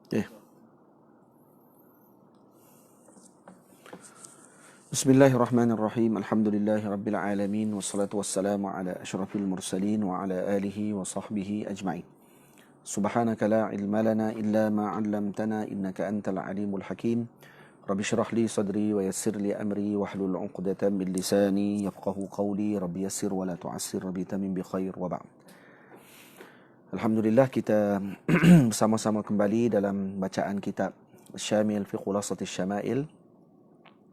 Okay. Bismillahirrahmanirrahim. Alhamdulillahirabbil alamin wassalatu wassalamu ala asyrafil mursalin wa ala alihi wa sahbihi ajma'in. Subhanaka la ilma lana illa ma 'allamtana innaka antal alimul hakim. Rabbi shrah li sadri wa yassir li amri wahlul 'uqdatam min lisani yafqahu qawli. Rabbi yassir wa la tu'assir, rabbi tamim bi khair wa ba'd. Alhamdulillah, kita bersama-sama kembali dalam bacaan kitab Syamil fi Khulasatis Syama'il.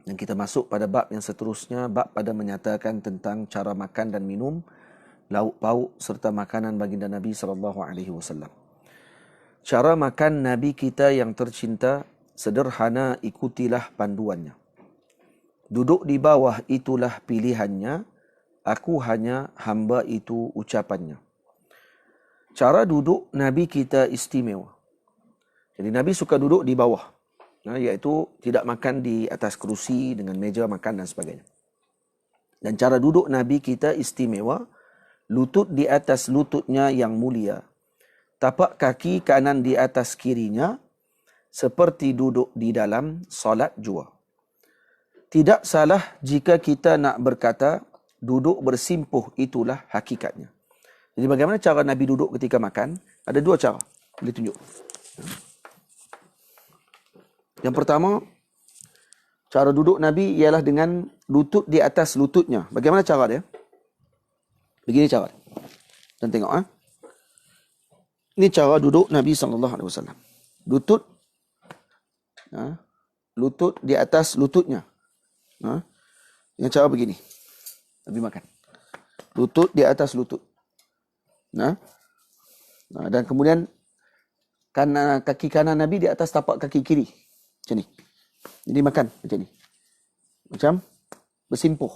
Dan kita masuk pada bab yang seterusnya, bab pada menyatakan tentang cara makan dan minum, lauk pauk serta makanan baginda Nabi SAW. Cara makan Nabi kita yang tercinta, sederhana, ikutilah panduannya. Duduk di bawah itulah pilihannya, aku hanya hamba itu ucapannya. Cara duduk Nabi kita istimewa. Jadi Nabi suka duduk di bawah, iaitu tidak makan di atas kerusi dengan meja makan dan sebagainya. Dan cara duduk Nabi kita istimewa, lutut di atas lututnya yang mulia, tapak kaki kanan di atas kirinya, seperti duduk di dalam solat jua. Tidak salah jika kita nak berkata, duduk bersimpuh itulah hakikatnya. Jadi bagaimana cara Nabi duduk ketika makan? Ada dua cara. Boleh tunjuk. Yang pertama, cara duduk Nabi ialah dengan lutut di atas lututnya. Bagaimana cara dia? Begini cara. Dan tengok. Ini cara duduk Nabi SAW. Lutut. Lutut di atas lututnya. Dengan cara begini. Nabi makan. Lutut di atas lutut. Dan kemudian kaki kanan Nabi di atas tapak kaki kiri. Macam ni. Jadi makan macam ni. Macam bersimpuh.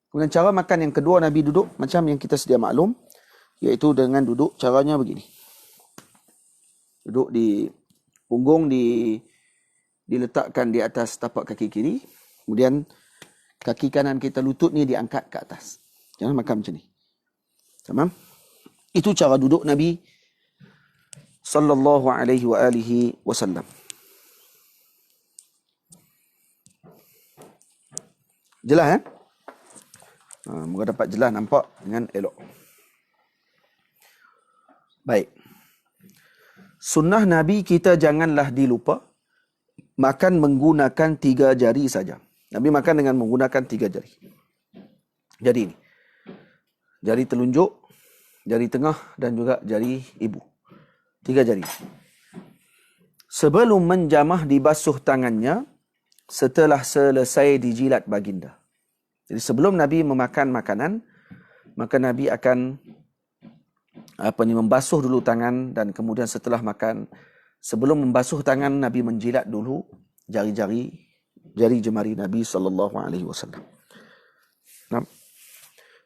Kemudian cara makan yang kedua Nabi duduk macam yang kita sedia maklum, iaitu dengan duduk caranya begini. Duduk di punggung diletakkan di atas tapak kaki kiri. Kemudian kaki kanan kita, lutut ni diangkat ke atas. Jangan makan macam ni. Tamam? Itu cara duduk Nabi sallallahu alaihi wa alihi wasallam. Jelas moga dapat jelas nampak dengan elok. Baik. Sunnah Nabi kita janganlah dilupa, makan menggunakan 3 jari saja. Nabi makan dengan menggunakan 3 jari. Jadi ini. Jari telunjuk, jari tengah dan juga jari ibu. 3 jari. Sebelum menjamah dibasuh tangannya, setelah selesai dijilat baginda. Jadi sebelum Nabi memakan makanan, maka Nabi akan membasuh dulu tangan, dan kemudian setelah makan, sebelum membasuh tangan, Nabi menjilat dulu jari jemari Nabi SAW. Nah,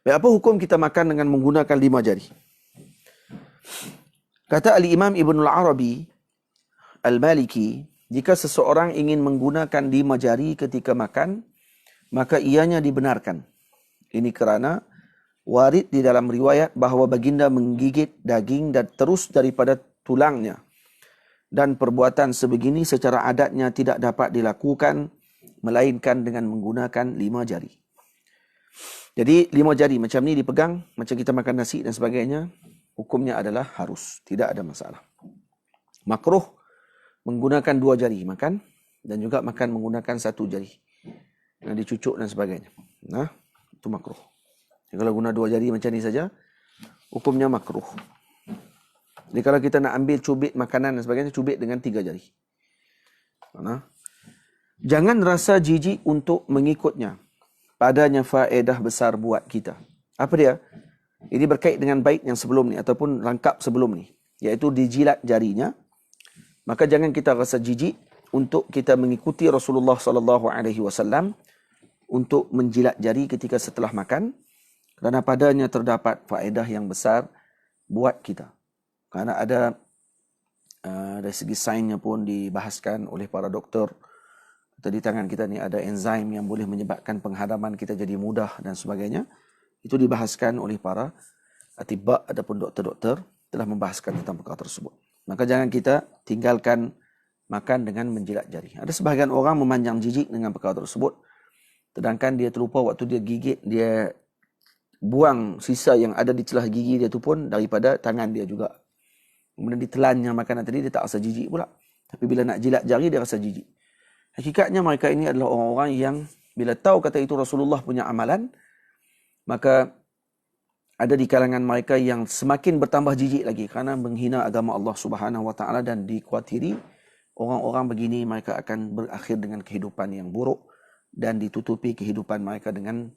apa hukum kita makan dengan menggunakan 5 jari? Kata Al-Imam Ibn Al-Arabi Al-Maliki, jika seseorang ingin menggunakan 5 jari ketika makan, maka ianya dibenarkan. Ini kerana warid di dalam riwayat bahawa baginda menggigit daging dan terus daripada tulangnya. Dan perbuatan sebegini secara adatnya tidak dapat dilakukan, melainkan dengan menggunakan 5 jari. Jadi 5 jari macam ni dipegang, macam kita makan nasi dan sebagainya, hukumnya adalah harus, tidak ada masalah. Makruh menggunakan 2 jari makan, dan juga makan menggunakan 1 jari. Dicucuk dan sebagainya. Itu makruh. Kalau guna 2 jari macam ni saja, hukumnya makruh. Jadi kalau kita nak ambil cubit makanan dan sebagainya, cubit dengan 3 jari. Jangan rasa jijik untuk mengikutnya. Padanya faedah besar buat kita. Apa dia? Ini berkait dengan bait yang sebelum ni, ataupun rangkap sebelum ni, iaitu dijilat jarinya. Maka jangan kita rasa jijik untuk kita mengikuti Rasulullah SAW untuk menjilat jari ketika setelah makan, kerana padanya terdapat faedah yang besar buat kita. Kerana ada dari segi sainsnya pun dibahaskan oleh para doktor. Di tangan kita ni ada enzim yang boleh menyebabkan penghadaman kita jadi mudah dan sebagainya. Itu dibahaskan oleh para atibak ataupun doktor-doktor telah membahaskan tentang perkara tersebut. Maka jangan kita tinggalkan makan dengan menjilat jari. Ada sebahagian orang memanjang jijik dengan perkara tersebut, sedangkan dia terlupa waktu dia gigit, dia buang sisa yang ada di celah gigi dia tu pun daripada tangan dia juga. Kemudian ditelannya makanan tadi, dia tak rasa jijik pula. Tapi bila nak jilat jari, dia rasa jijik. Hakikatnya mereka ini adalah orang-orang yang bila tahu kata itu Rasulullah punya amalan, maka ada di kalangan mereka yang semakin bertambah jijik lagi kerana menghina agama Allah Subhanahu Wa Taala, dan dikhawatiri orang-orang begini mereka akan berakhir dengan kehidupan yang buruk dan ditutupi kehidupan mereka dengan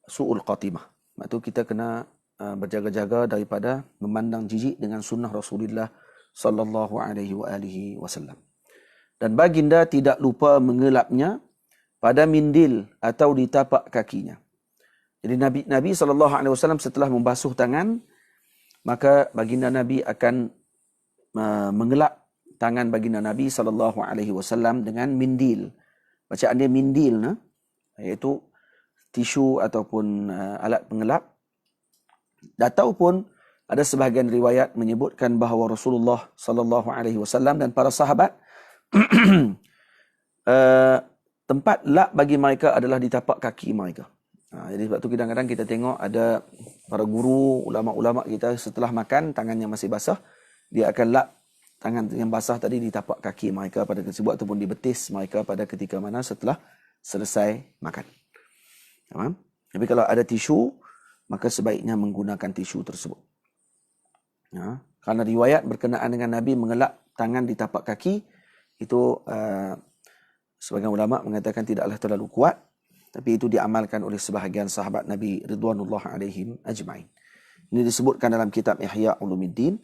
su'ul khatimah. Maksud kita kena berjaga-jaga daripada memandang jijik dengan sunnah Rasulullah sallallahu alaihi wasallam. Dan baginda tidak lupa mengelapnya pada mindil atau di tapak kakinya. Jadi Nabi sallallahu alaihi wasallam setelah membasuh tangan, maka baginda Nabi akan mengelap tangan baginda Nabi sallallahu alaihi wasallam dengan mindil. Bacaan dia mindil, iaitu tisu ataupun alat pengelap. Ataupun ada sebahagian riwayat menyebutkan bahawa Rasulullah sallallahu alaihi wasallam dan para sahabat tempat lap bagi mereka adalah di tapak kaki mereka. Jadi sebab tu kadang-kadang kita tengok ada para guru, ulama-ulama kita setelah makan tangannya masih basah, dia akan lap tangan yang basah tadi di tapak kaki mereka pada tersebut ataupun di betis mereka pada ketika mana setelah selesai makan. Faham? Tapi kalau ada tisu, maka sebaiknya menggunakan tisu tersebut. Kerana riwayat berkenaan dengan Nabi mengelap tangan di tapak kaki, itu sebagian ulama mengatakan tidaklah terlalu kuat, tapi itu diamalkan oleh sebahagian sahabat Nabi ridwanullah alaihim ajma'in. Ini disebutkan dalam kitab Ihya Ulumuddin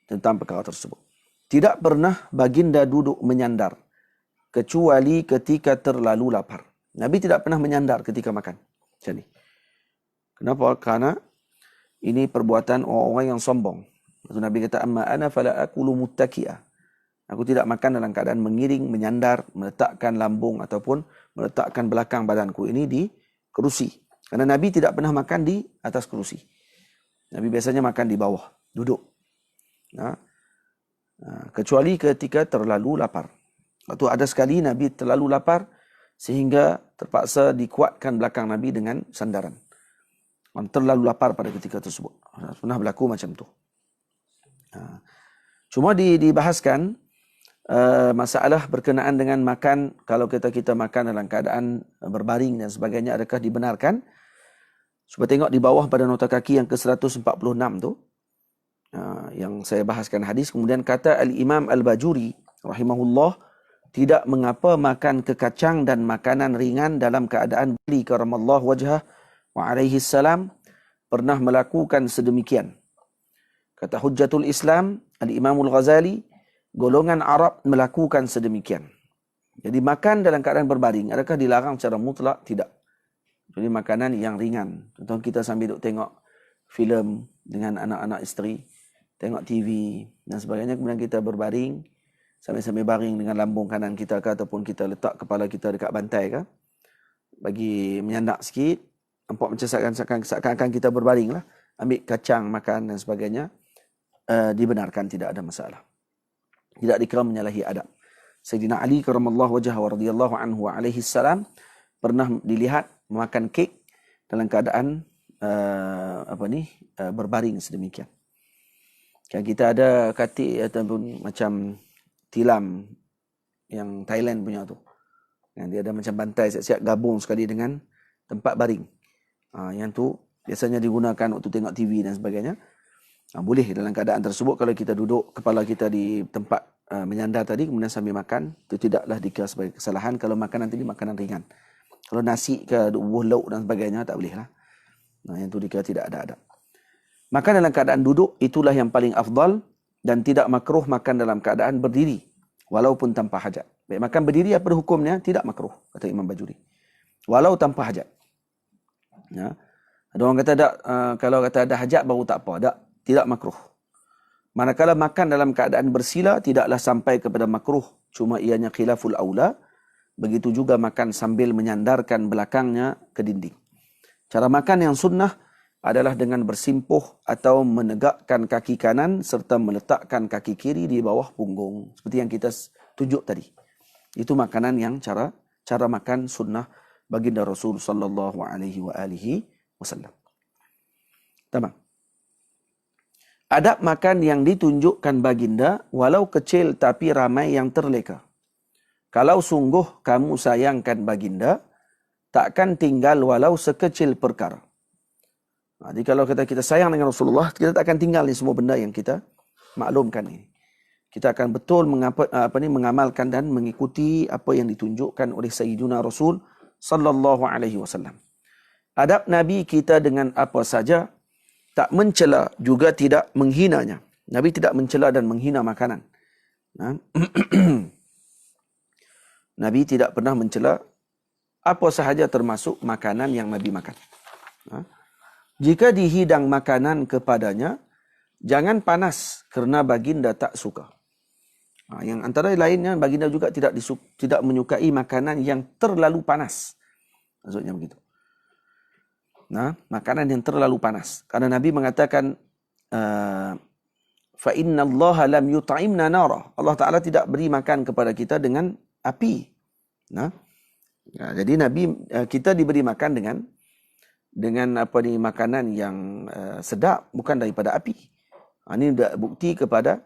tentang perkara tersebut. Tidak pernah baginda duduk menyandar kecuali ketika terlalu lapar. Nabi tidak pernah menyandar ketika makan. Macam ni. Kenapa? Kerana ini perbuatan orang-orang yang sombong. Nabi kata, amma ana fala akulu muttaki'a. Aku tidak makan dalam keadaan mengiring, menyandar, meletakkan lambung ataupun meletakkan belakang badanku ini di kerusi. Kerana Nabi tidak pernah makan di atas kerusi. Nabi biasanya makan di bawah, duduk. Kecuali ketika terlalu lapar. Waktu ada sekali Nabi terlalu lapar sehingga terpaksa dikuatkan belakang Nabi dengan sandaran. Terlalu lapar pada ketika tersebut. Pernah berlaku macam tu. Cuma dibahaskan masalah berkenaan dengan makan, kalau kita makan dalam keadaan berbaring dan sebagainya, adakah dibenarkan? Cuba tengok di bawah pada nota kaki yang ke-146 tu, yang saya bahaskan hadis. Kemudian kata Al-Imam Al-Bajuri rahimahullah, tidak mengapa makan kekacang dan makanan ringan dalam keadaan beli karamallahu wajhah wa alaihi salam pernah melakukan sedemikian. Kata Hujjatul Islam Al-Imam Al-Ghazali, golongan Arab melakukan sedemikian. Jadi makan dalam keadaan berbaring, adakah dilarang secara mutlak? Tidak. Jadi makanan yang ringan. Contoh kita sambil duduk tengok filem dengan anak-anak isteri, tengok TV dan sebagainya, kemudian kita berbaring, sambil-sambil baring dengan lambung kanan kita ke, ataupun kita letak kepala kita dekat bantai ke, bagi menyandak sikit, nampak macam seakan-akan kita berbaring lah, ambil kacang makan dan sebagainya, dibenarkan, tidak ada masalah. Tidak dikira menyalahi adab. Sayyidina Ali karamallahu wajhah wa radhiyallahu anhu wa alaihi salam pernah dilihat memakan kek dalam keadaan berbaring sedemikian. Kan kita ada katik ataupun macam tilam yang Thailand punya tu. Yang dia ada macam bantai siap-siap gabung sekali dengan tempat baring. Yang tu biasanya digunakan waktu tengok TV dan sebagainya. Boleh dalam keadaan tersebut kalau kita duduk kepala kita di tempat menyandar tadi kemudian sambil makan, itu tidaklah dikira sebagai kesalahan kalau makanan tadi makanan ringan. Kalau nasi ke buah lauk dan sebagainya tak boleh lah. Yang tu dikira tidak ada adab. Makan dalam keadaan duduk itulah yang paling afdal dan tidak makruh makan dalam keadaan berdiri walaupun tanpa hajat. Baik, makan berdiri apa hukumnya? Tidak makruh, kata Imam Bajuri. Walau tanpa hajat. Ya. Ada orang kata tak, kalau kata ada hajat baru tak apa. Tak, tidak makruh. Manakala makan dalam keadaan bersila tidaklah sampai kepada makruh, cuma ianya khilaful aula. Begitu juga makan sambil menyandarkan belakangnya ke dinding. Cara makan yang sunnah adalah dengan bersimpuh atau menegakkan kaki kanan serta meletakkan kaki kiri di bawah punggung. Seperti yang kita tunjuk tadi. Itu makanan yang cara makan sunnah baginda Rasul sallallahu alaihi wasallam. Tamam. Adab makan yang ditunjukkan baginda walau kecil tapi ramai yang terleka. Kalau sungguh kamu sayangkan baginda, takkan tinggal walau sekecil perkara. Jadi kalau kita sayang dengan Rasulullah, kita tak akan tinggal ni semua benda yang kita maklumkan ini. Kita akan betul mengamalkan dan mengikuti apa yang ditunjukkan oleh Sayyiduna Rasul sallallahu alaihi wasallam. Adab Nabi kita dengan apa saja, tak mencela juga tidak menghinanya. Nabi tidak mencela dan menghina makanan. Nabi tidak pernah mencela apa sahaja termasuk makanan yang Nabi makan. Jika dihidang makanan kepadanya, jangan panas kerana baginda tak suka. Yang antara lainnya, baginda juga tidak menyukai makanan yang terlalu panas. Maksudnya begitu. Makanan yang terlalu panas. Karena Nabi mengatakan, fa inna Allah lam yut'imna nara. Allah Ta'ala tidak beri makan kepada kita dengan api. Jadi kita diberi makan dengan makanan yang sedap, bukan daripada api. Ini bukti kepada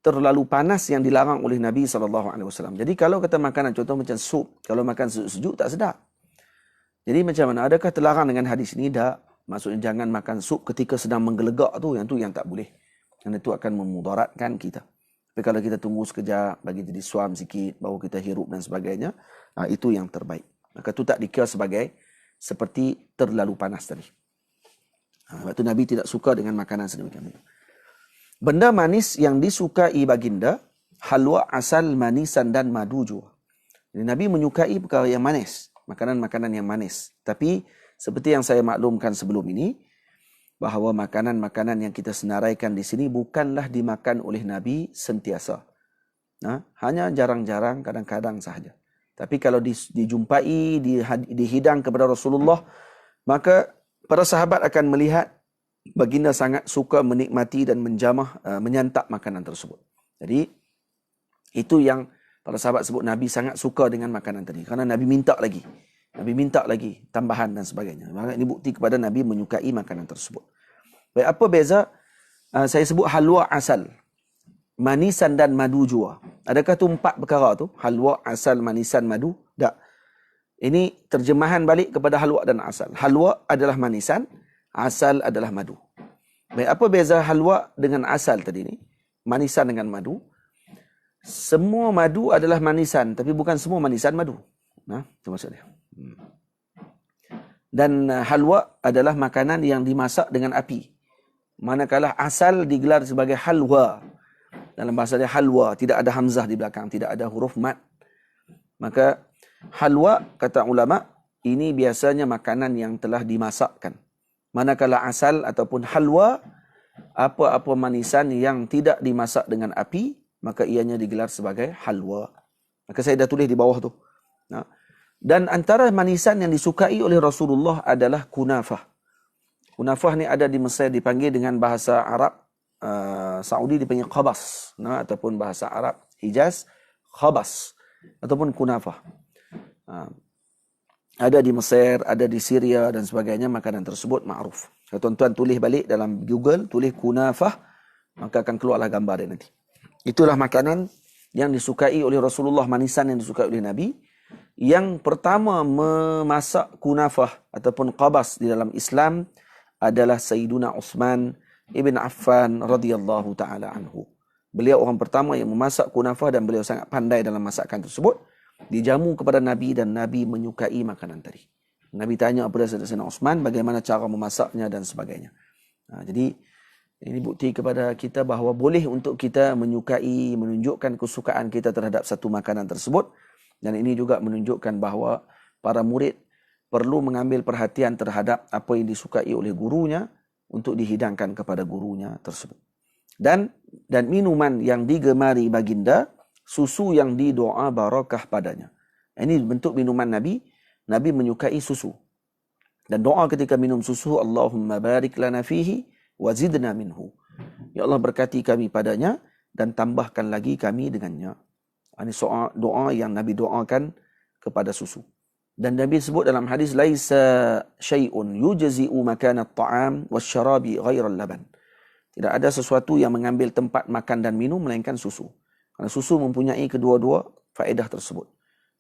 terlalu panas yang dilarang oleh Nabi SAW. Jadi kalau kata makanan, contoh macam sup, kalau makan sejuk tak sedap. Jadi macam mana? Adakah terlarang dengan hadis ini? Tak. Maksudnya jangan makan sup ketika sedang menggelegak tu. Yang tak boleh. Kerana itu akan memudaratkan kita. Tapi kalau kita tunggu sekejap, bagi jadi suam sikit, baru kita hirup dan sebagainya, itu yang terbaik. Maka itu tak dikira seperti terlalu panas tadi. Sebab itu Nabi tidak suka dengan makanan sedemikian itu. Benda manis yang disukai baginda, halwa, asal, manisan dan madu juga. Jadi Nabi menyukai perkara yang manis, makanan-makanan yang manis. Tapi seperti yang saya maklumkan sebelum ini, bahawa makanan-makanan yang kita senaraikan di sini bukanlah dimakan oleh Nabi sentiasa. Hanya jarang-jarang, kadang-kadang sahaja. Tapi kalau dijumpai, dihidang kepada Rasulullah, maka para sahabat akan melihat baginda sangat suka menikmati dan menyantap makanan tersebut. Jadi, itu yang para sahabat sebut Nabi sangat suka dengan makanan tadi. Kerana Nabi minta lagi. Nabi minta lagi tambahan dan sebagainya. Maka ini bukti kepada Nabi menyukai makanan tersebut. Baik, apa beza? Saya sebut halwa asal. Manisan dan madu jua. Adakah tu 4 perkara tu? Halwa, asal, manisan, madu? Tak. Ini terjemahan balik kepada halwa dan asal. Halwa adalah manisan, asal adalah madu. Baik, apa beza halwa dengan asal tadi ni? Manisan dengan madu. Semua madu adalah manisan, tapi bukan semua manisan madu. Itu maksudnya. Dan halwa adalah makanan yang dimasak dengan api. Manakala asal digelar sebagai halwa. Dalam bahasa dia halwa, tidak ada hamzah di belakang, tidak ada huruf mat. Maka halwa, kata ulama, ini biasanya makanan yang telah dimasakkan. Manakala asal ataupun halwa, apa-apa manisan yang tidak dimasak dengan api, maka ianya digelar sebagai halwa. Maka saya dah tulis di bawah tu. Dan antara manisan yang disukai oleh Rasulullah adalah kunafah. Kunafah ni ada di Mesir, dipanggil dengan bahasa Arab, Saudi dipanggil khabas, ataupun bahasa Arab Hijaz khabas ataupun kunafah. Ada di Mesir, ada di Syria dan sebagainya, makanan tersebut ma'ruf. Kalau tuan-tuan tulis balik dalam Google, tulis kunafah, maka akan keluarlah gambar dia nanti. Itulah makanan yang disukai oleh Rasulullah, manisan yang disukai oleh Nabi. Yang pertama memasak kunafah ataupun qabas di dalam Islam adalah Sayyiduna Uthman Ibn Affan radhiyallahu ta'ala anhu. Beliau orang pertama yang memasak kunafah dan beliau sangat pandai dalam masakan tersebut. Dijamu kepada Nabi dan Nabi menyukai makanan tadi. Nabi tanya kepada Sayyidina Uthman bagaimana cara memasaknya dan sebagainya. Jadi ini bukti kepada kita bahawa boleh untuk kita menyukai, menunjukkan kesukaan kita terhadap satu makanan tersebut. Dan ini juga menunjukkan bahawa para murid perlu mengambil perhatian terhadap apa yang disukai oleh gurunya untuk dihidangkan kepada gurunya tersebut. Dan minuman yang digemari baginda, susu yang didoa barakah padanya. Ini bentuk minuman Nabi. Nabi menyukai susu. Dan doa ketika minum susu, Allahumma barik lana fihi wa zidna minhu. Ya Allah, berkati kami padanya dan tambahkan lagi kami dengannya. Ini doa yang Nabi doakan kepada susu. Dan Nabi sebut dalam hadis, laisa syai'un yujzi'u makana at-ta'am wasyarabi ghairal laban. Tidak ada sesuatu yang mengambil tempat makan dan minum melainkan susu. Karena susu mempunyai kedua-dua faedah tersebut.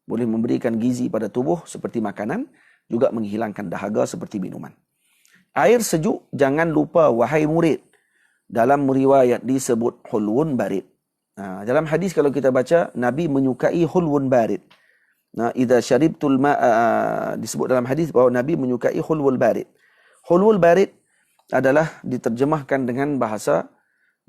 Boleh memberikan gizi pada tubuh seperti makanan, juga menghilangkan dahaga seperti minuman. Air sejuk, jangan lupa wahai murid. Dalam riwayat disebut hulwun barid. Dalam hadis kalau kita baca, Nabi menyukai hulwun barid. Idza syaribtul ma'a, disebut dalam hadis bahawa Nabi menyukai hulwul barid. Hulwul barid adalah diterjemahkan dengan bahasa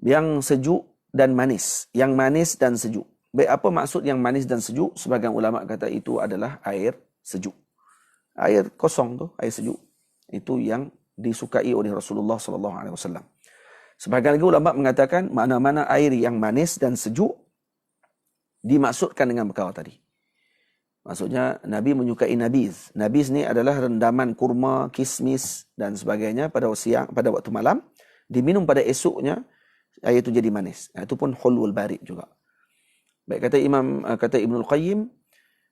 yang sejuk dan manis. Yang manis dan sejuk. Baik, apa maksud yang manis dan sejuk? Sebagian ulama kata itu adalah air sejuk. Air kosong tu, air sejuk. Itu yang disukai oleh Rasulullah SAW. Sebagian lagi ulama mengatakan mana-mana air yang manis dan sejuk dimaksudkan dengan perkara tadi. Maksudnya Nabi menyukai nabiz. Nabiz ni adalah rendaman kurma, kismis dan sebagainya pada siang, pada waktu malam. Diminum pada esoknya, air itu jadi manis. Itu pun hulwul barid juga. Baik, kata Ibnul Qayyim,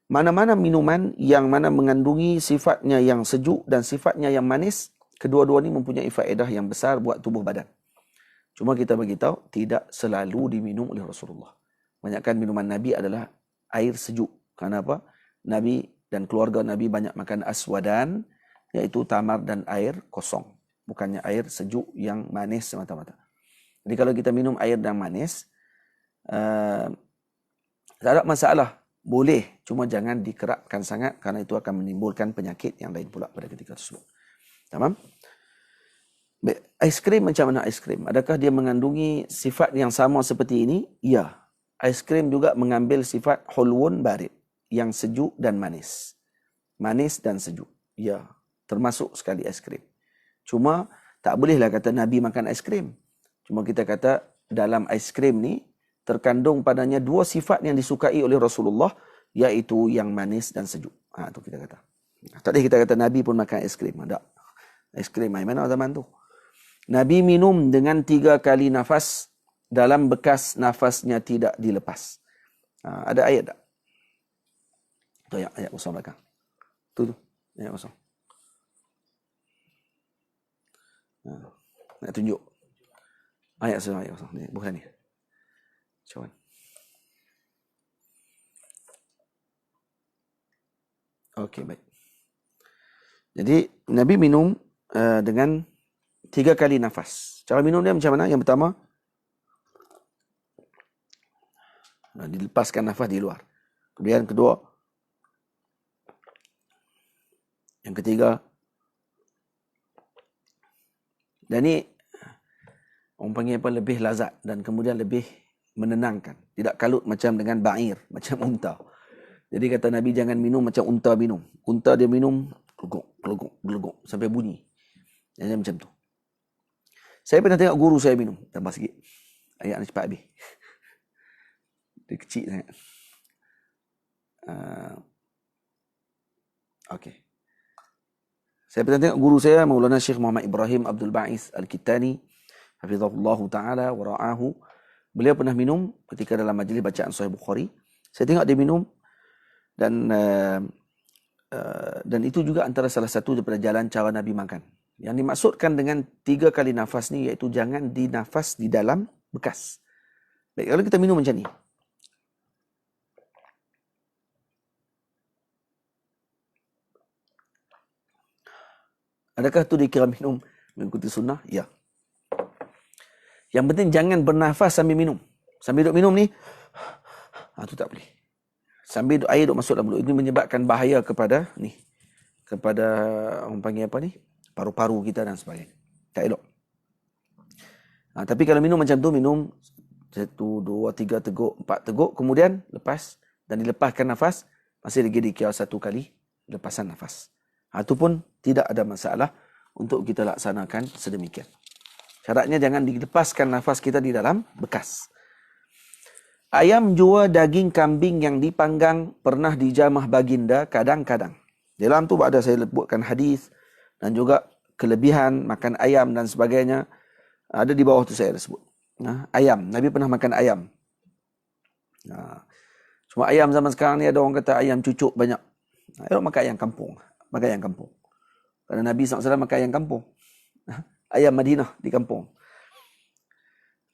mana-mana minuman yang mana mengandungi sifatnya yang sejuk dan sifatnya yang manis, kedua-dua ini mempunyai faedah yang besar buat tubuh badan. Cuma kita beritahu, tidak selalu diminum oleh Rasulullah. Banyakkan minuman Nabi adalah air sejuk. Kenapa? Nabi dan keluarga Nabi banyak makan aswadan, iaitu tamar dan air kosong. Bukannya air sejuk yang manis semata-mata. Jadi kalau kita minum air yang manis, tak ada masalah. Boleh, cuma jangan dikerapkan sangat kerana itu akan menimbulkan penyakit yang lain pula pada ketika tersebut. Tamam? Aiskrim macam mana aiskrim? Adakah dia mengandungi sifat yang sama seperti ini? Ya. Aiskrim juga mengambil sifat hulwun barid, yang sejuk dan manis. Manis dan sejuk. Ya, termasuk sekali aiskrim. Cuma tak bolehlah kata Nabi makan aiskrim. Cuma kita kata dalam aiskrim ni terkandung padanya dua sifat yang disukai oleh Rasulullah, iaitu yang manis dan sejuk. Itu kita kata. Tadi kita kata Nabi pun makan aiskrim. Tak. Aiskrim mana zaman tu? Nabi minum dengan 3 kali nafas dalam bekas nafasnya tidak dilepas. Ada ayat tak? Itu ayat kosong belakang. Tu. Ayat kosong. Nak tunjuk. Ayat kosong. Ni, bukan ni. Cuba. Okey, baik. Jadi, Nabi minum dengan 3 kali nafas. Cara minum dia macam mana? Yang pertama, dilepaskan nafas di luar. Kemudian kedua, yang ketiga, dan ni orang panggil apa, lebih lazat dan kemudian lebih menenangkan. Tidak kalut macam dengan ba'ir, macam unta. Jadi kata Nabi jangan minum macam unta minum. Unta dia minum geluguk sampai bunyi. Jangan macam tu. Saya pernah tengok guru saya minum. Tambah sikit. Ayat ni cepat habis. Dia kecil sangat. Okey. Saya pernah tengok guru saya, Maulana Syekh Muhammad Ibrahim Abdul Ba'is Al-Kittani, hafizahullahu ta'ala wa ra'ahu. Beliau pernah minum ketika dalam majlis bacaan Sahih Bukhari. Saya tengok dia minum dan itu juga antara salah satu daripada jalan cara Nabi makan. Yang dimaksudkan dengan 3 kali nafas ni iaitu jangan dinafas di dalam bekas. Baik, kalau kita minum macam ni. Adakah tu dikira minum mengikuti sunnah? Ya. Yang penting jangan bernafas sambil minum. Sambil duk minum ni, tu tak boleh. Sambil air duk masuk dalam mulut. Ini menyebabkan bahaya kepada orang panggil apa ni? Paru-paru kita dan sebagainya. Tak elok. Tapi kalau minum macam tu, minum 1, 2, 3 teguk, 4 teguk, kemudian lepas dan dilepaskan nafas, masih lagi dikira 1 kali lepasan nafas. Itu pun tidak ada masalah untuk kita laksanakan sedemikian. Syaratnya jangan dilepaskan nafas kita di dalam bekas. Ayam jua daging kambing yang dipanggang pernah dijamah baginda kadang-kadang. Dalam tu ada saya sebutkan hadis dan juga kelebihan makan ayam dan sebagainya, ada di bawah tu saya dah sebut. Ayam, Nabi pernah makan ayam. Cuma ayam zaman sekarang ni ada orang kata ayam cucuk banyak. Orang makan ayam kampung. Makan ayam kampung. Kerana Nabi SAW makan ayam kampung. Ayam Madinah di kampung.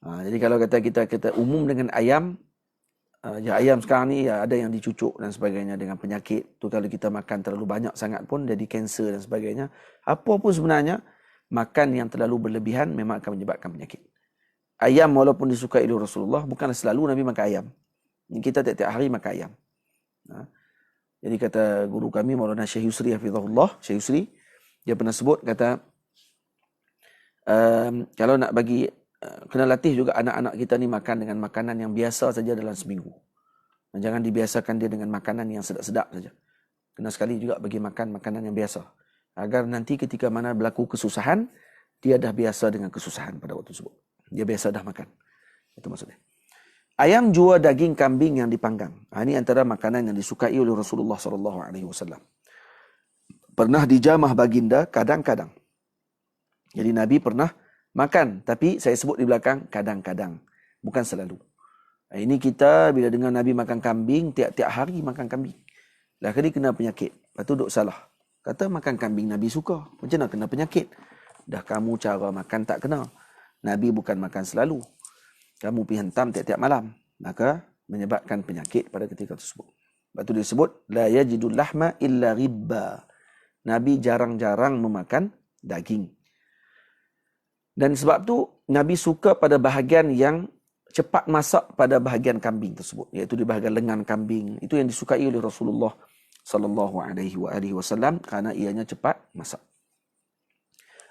Jadi kalau kita umum dengan ayam, ayam sekarang ni ada yang dicucuk dan sebagainya dengan penyakit. Tu kalau kita makan terlalu banyak sangat pun jadi kanser dan sebagainya. Apa pun sebenarnya, makan yang terlalu berlebihan memang akan menyebabkan penyakit. Ayam walaupun disukai oleh Rasulullah, bukanlah selalu Nabi makan ayam. Kita tiap-tiap hari makan ayam. Jadi kata guru kami Maulana Syekh Yusri hafizahullah, Syekh Yusri, dia pernah sebut kata kalau nak bagi kena latih juga anak-anak kita ni makan dengan makanan yang biasa saja dalam seminggu. Jangan dibiasakan dia dengan makanan yang sedap-sedap saja. Kena sekali juga bagi makan makanan yang biasa. Agar nanti ketika mana berlaku kesusahan, dia dah biasa dengan kesusahan pada waktu tersebut. Dia biasa dah makan. Itu maksudnya. Ayam jua daging kambing yang dipanggang. Ini antara makanan yang disukai oleh Rasulullah SAW. Pernah dijamah baginda kadang-kadang. Jadi Nabi pernah makan, tapi saya sebut di belakang kadang-kadang, bukan selalu. Ini kita bila dengar Nabi makan kambing, tiap-tiap hari makan kambing. Lah kali kena penyakit. Lepas tu duk salah. Kata makan kambing Nabi suka. Macam mana kena penyakit? Dah kamu cara makan tak kena. Nabi bukan makan selalu. Kamu pergi hentam tiap-tiap malam. Maka menyebabkan penyakit pada ketika tersebut. Lepas tu dia sebut, la yajidul lahma illa ribba. Nabi jarang-jarang memakan daging. Dan sebab tu Nabi suka pada bahagian yang cepat masak pada bahagian kambing tersebut, iaitu di bahagian lengan kambing. Itu yang disukai oleh Rasulullah sallallahu alaihi wasallam kerana ianya cepat masak.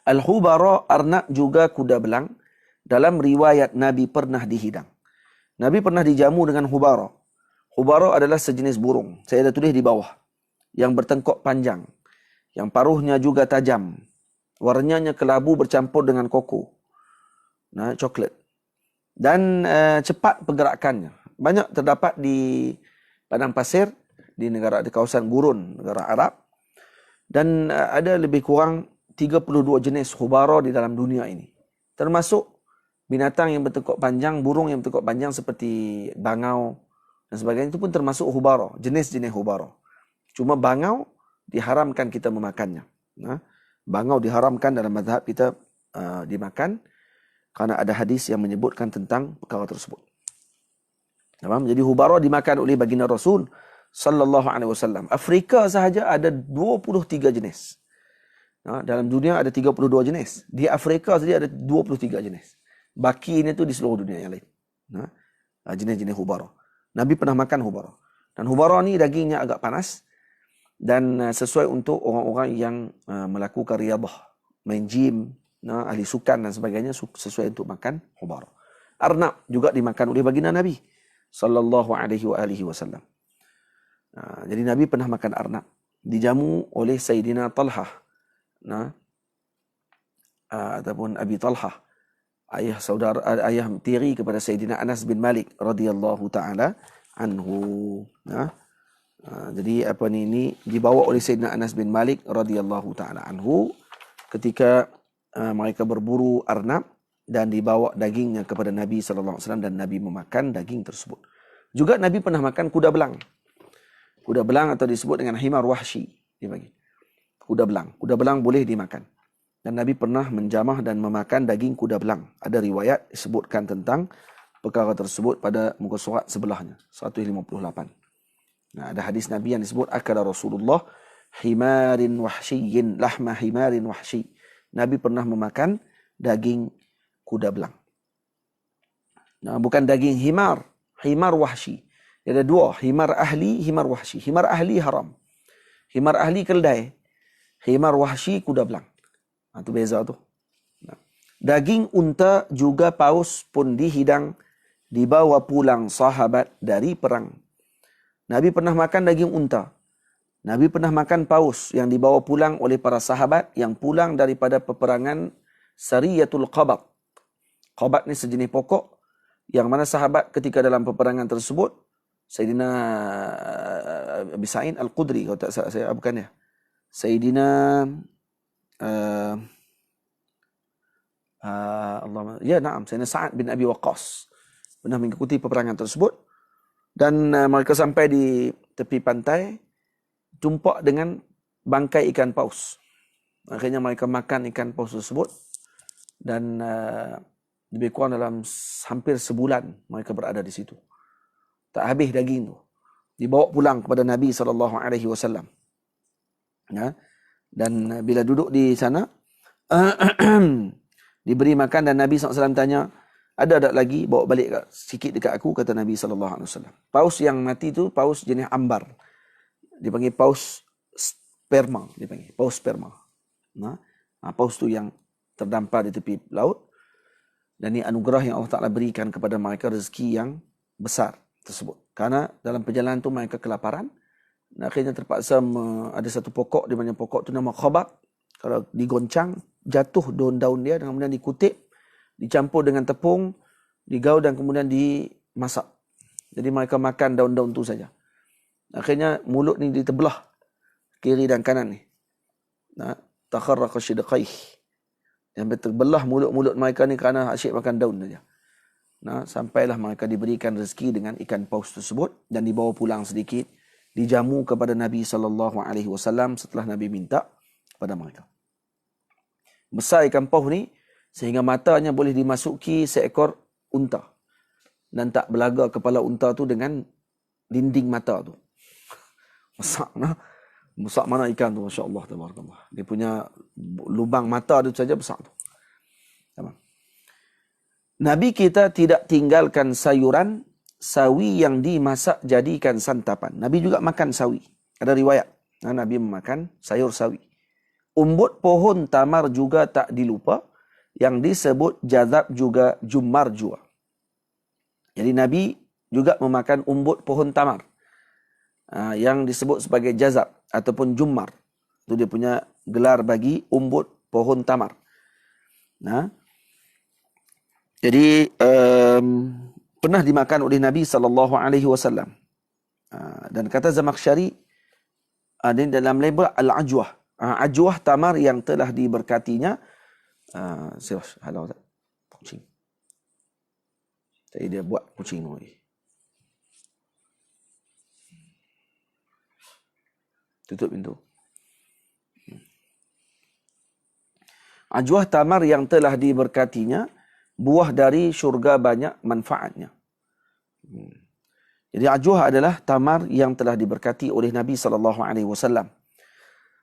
Al-hubara, arnak juga kuda belang. Dalam riwayat Nabi pernah dihidang. Nabi pernah dijamu dengan hubara. Hubara adalah sejenis burung. Saya dah tulis di bawah. Yang bertengkok panjang. Yang paruhnya juga tajam. Warnanya kelabu bercampur dengan koko. Coklat. Dan cepat pergerakannya. Banyak terdapat di padang pasir, di kawasan gurun, negara Arab. Dan ada lebih kurang 32 jenis hubara di dalam dunia ini. Termasuk binatang yang bertekuk panjang, burung yang bertekuk panjang seperti bangau dan sebagainya, itu pun termasuk hubara, jenis-jenis hubara. Cuma bangau diharamkan kita memakannya. Bangau diharamkan dalam mazhab kita dimakan kerana ada hadis yang menyebutkan tentang perkara tersebut. Jadi hubara dimakan oleh baginda Rasul sallallahu alaihi wasallam. Afrika sahaja ada 23 jenis. Dalam dunia ada 32 jenis. Di Afrika saja ada 23 jenis. Baki ini tu di seluruh dunia yang lain. Jenis-jenis hubara. Nabi pernah makan hubara. Dan hubara ni dagingnya agak panas. Dan sesuai untuk orang-orang yang melakukan riadah. Main gym, ahli sukan dan sebagainya. Sesuai untuk makan hubara. Arnab juga dimakan oleh baginda Nabi sallallahu alaihi wasallam. Jadi Nabi pernah makan arnab. Dijamu oleh Sayyidina Talhah. Ataupun Abi Talhah. Ayah tiri kepada Sayyidina Anas bin Malik radhiyallahu taala anhu. Jadi ini dibawa oleh Sayyidina Anas bin Malik radhiyallahu taala anhu ketika mereka berburu arnab dan dibawa dagingnya kepada Nabi sallallahu alaihi wasallam dan Nabi memakan daging tersebut. Juga Nabi pernah makan kuda belang. Kuda belang atau disebut dengan himar wahshi dibagi. Kuda belang boleh dimakan. Dan Nabi pernah menjamah dan memakan daging kuda belang. Ada riwayat disebutkan tentang perkara tersebut pada muka surat sebelahnya, 158. Ada hadis Nabi yang disebut akala Rasulullah himarin wahsyiyin, lahma himarin wahsyi. Nabi pernah memakan daging kuda belang. Bukan daging himar, himar wahsyi. Ada dua, himar ahli, himar wahsyi. Himar ahli haram. Himar ahli keldai. Himar wahsyi kuda belang. Itu beza tu. Daging unta juga paus pun dihidang, dibawa pulang sahabat dari perang. Nabi pernah makan daging unta. Nabi pernah makan paus yang dibawa pulang oleh para sahabat yang pulang daripada peperangan Sariyatul Qabat. Qabat ni sejenis pokok yang mana sahabat ketika dalam peperangan tersebut, Sayyidina Abi Sa'id Al-Khudri, kalau tak salah saya, bukan ya. Sayyidina uh, na'am, Sayyidina Sa'ad bin Abi Waqqas pernah mengikuti peperangan tersebut, dan mereka sampai di tepi pantai, jumpa dengan bangkai ikan paus. Akhirnya mereka makan ikan paus tersebut, dan lebih kurang dalam hampir sebulan mereka berada di situ. Tak habis daging tu. Dibawa pulang kepada Nabi SAW. Ya. Dan bila duduk di sana, diberi makan, dan Nabi SAW tanya, ada lagi, bawa balik sikit dekat aku, kata Nabi SAW. Paus yang mati tu paus jenis ambar. Dipanggil paus sperma. Paus sperma. Paus tu yang terdampar di tepi laut. Dan ini anugerah yang Allah Ta'ala berikan kepada mereka, rezeki yang besar tersebut. Karena dalam perjalanan tu mereka kelaparan. Dan akhirnya terpaksa ada satu pokok, di mana pokok tu nama khabat. Kalau digoncang, jatuh daun-daun dia, dan kemudian dikutip, dicampur dengan tepung, digaul, dan kemudian dimasak. Jadi mereka makan daun-daun tu saja. Akhirnya mulut ni diterbelah, kiri dan kanan ni. Takharraqa shidqaih. Yang terbelah mulut-mulut mereka ni kerana asyik makan daun saja. Sampailah mereka diberikan rezeki dengan ikan paus tersebut, dan dibawa pulang sedikit, dijamu kepada Nabi SAW setelah Nabi minta kepada mereka. Besar ikan paus ni sehingga matanya boleh dimasuki seekor unta, dan tak belaga kepala unta tu dengan dinding mata tu. Besar mana ikan tu, Masya Allah, tabarakallah. Dia punya lubang mata tu saja besar tu. Nabi kita tidak tinggalkan sayuran sawi yang dimasak jadikan santapan. Nabi juga makan sawi. Ada riwayat, Nabi memakan sayur sawi. Umbut pohon tamar juga tak dilupa, yang disebut jazab juga jumar jua. Jadi Nabi juga memakan umbut pohon tamar, yang disebut sebagai jazab ataupun jumar. Itu dia punya gelar bagi umbut pohon tamar. Jadi pernah dimakan oleh Nabi SAW. Dan kata Zamakhsyari, dalam label al-ajwah. Ajwah tamar yang telah diberkatinya. Halau tak? Kucing. Jadi dia buat kucing lagi. Tutup pintu. Ajwah tamar yang telah diberkatinya, buah dari syurga banyak manfaatnya. Jadi ajwah adalah tamar yang telah diberkati oleh Nabi SAW.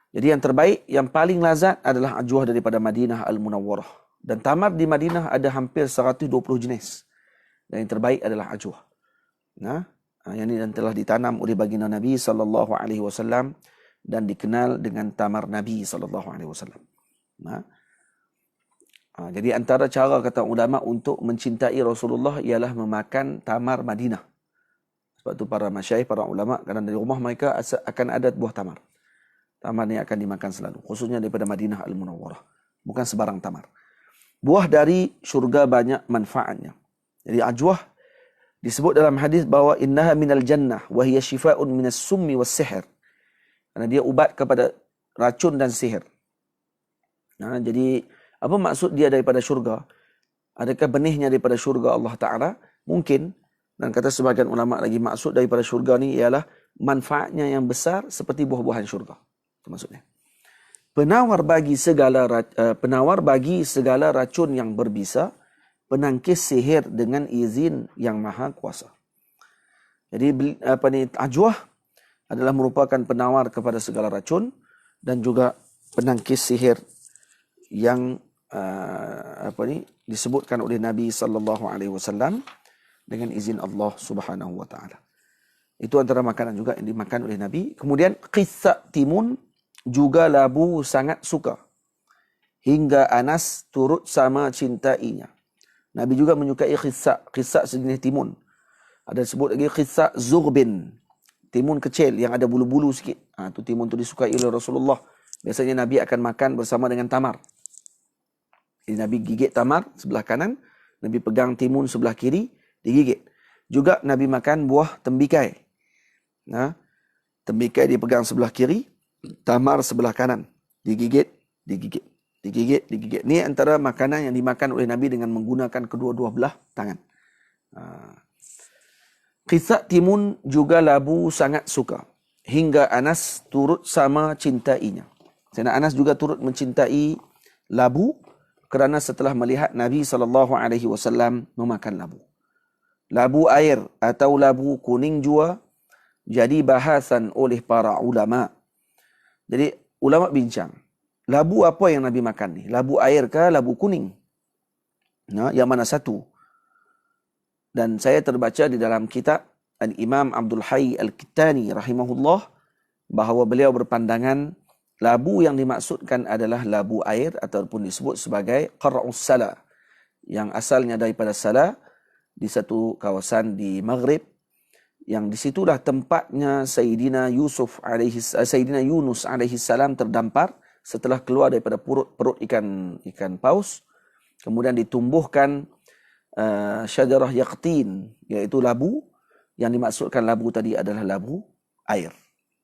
Jadi yang terbaik, yang paling lazat adalah ajwah daripada Madinah Al-Munawwarah. Dan tamar di Madinah ada hampir 120 jenis. Dan yang terbaik adalah ajwah. Yang ini dan telah ditanam oleh baginda Nabi SAW dan dikenal dengan tamar Nabi SAW. Jadi antara cara kata ulama untuk mencintai Rasulullah ialah memakan tamar Madinah. Sebab tu para masyayikh, para ulama, kerana dari rumah mereka akan ada buah tamar. Tamar ni akan dimakan selalu, khususnya daripada Madinah Al-Munawwarah. Bukan sebarang tamar. Buah dari syurga banyak manfaatnya. Jadi ajwah disebut dalam hadis bahawa innaha minal jannah wa hiya shifaa'un minas summi was sihr. Kerana dia ubat kepada racun dan sihir. Jadi apa maksud dia daripada syurga? Adakah benihnya daripada syurga Allah Ta'ala? Mungkin. Dan kata sebagian ulama lagi, maksud daripada syurga ni ialah manfaatnya yang besar seperti buah-buahan syurga. Itu maksudnya. Penawar bagi segala racun yang berbisa, penangkis sihir dengan izin yang maha kuasa. Jadi ajwah adalah merupakan penawar kepada segala racun, dan juga penangkis sihir yang disebutkan oleh Nabi SAW dengan izin Allah Subhanahu wa taala. Itu antara makanan juga yang dimakan oleh Nabi. Kemudian qissa timun juga labu sangat suka, hingga Anas turut sama cintainya. Nabi juga menyukai qissa sejenis timun. Ada sebut lagi qissa zughbin, timun kecil yang ada bulu-bulu sikit. Tu timun tu disukai oleh Rasulullah. Biasanya Nabi akan makan bersama dengan tamar. Jadi Nabi gigit tamar sebelah kanan, Nabi pegang timun sebelah kiri, digigit. Juga Nabi makan buah tembikai. Tembikai dipegang sebelah kiri, tamar sebelah kanan, digigit, digigit. Digigit. Ni antara makanan yang dimakan oleh Nabi dengan menggunakan kedua-dua belah tangan. Qitha' timun juga labu sangat suka. Hingga Anas turut sama cintainya. Sayyidina Anas juga turut mencintai labu kerana setelah melihat Nabi SAW memakan labu. Labu air atau labu kuning jua jadi bahasan oleh para ulama. Jadi ulama bincang, labu apa yang Nabi makan ni? Labu air ke labu kuning? Yang mana satu? Dan saya terbaca di dalam kitab Al-Imam Abdul Hayy Al-Kittani rahimahullah bahawa beliau berpandangan labu yang dimaksudkan adalah labu air ataupun disebut sebagai qara'us sala, yang asalnya daripada Sala di satu kawasan di Maghrib, yang disitulah tempatnya Sayyidina Yunus alaihi salam terdampar setelah keluar daripada perut ikan paus. Kemudian ditumbuhkan syajarah yaqtin, iaitu labu. Yang dimaksudkan labu tadi adalah labu air,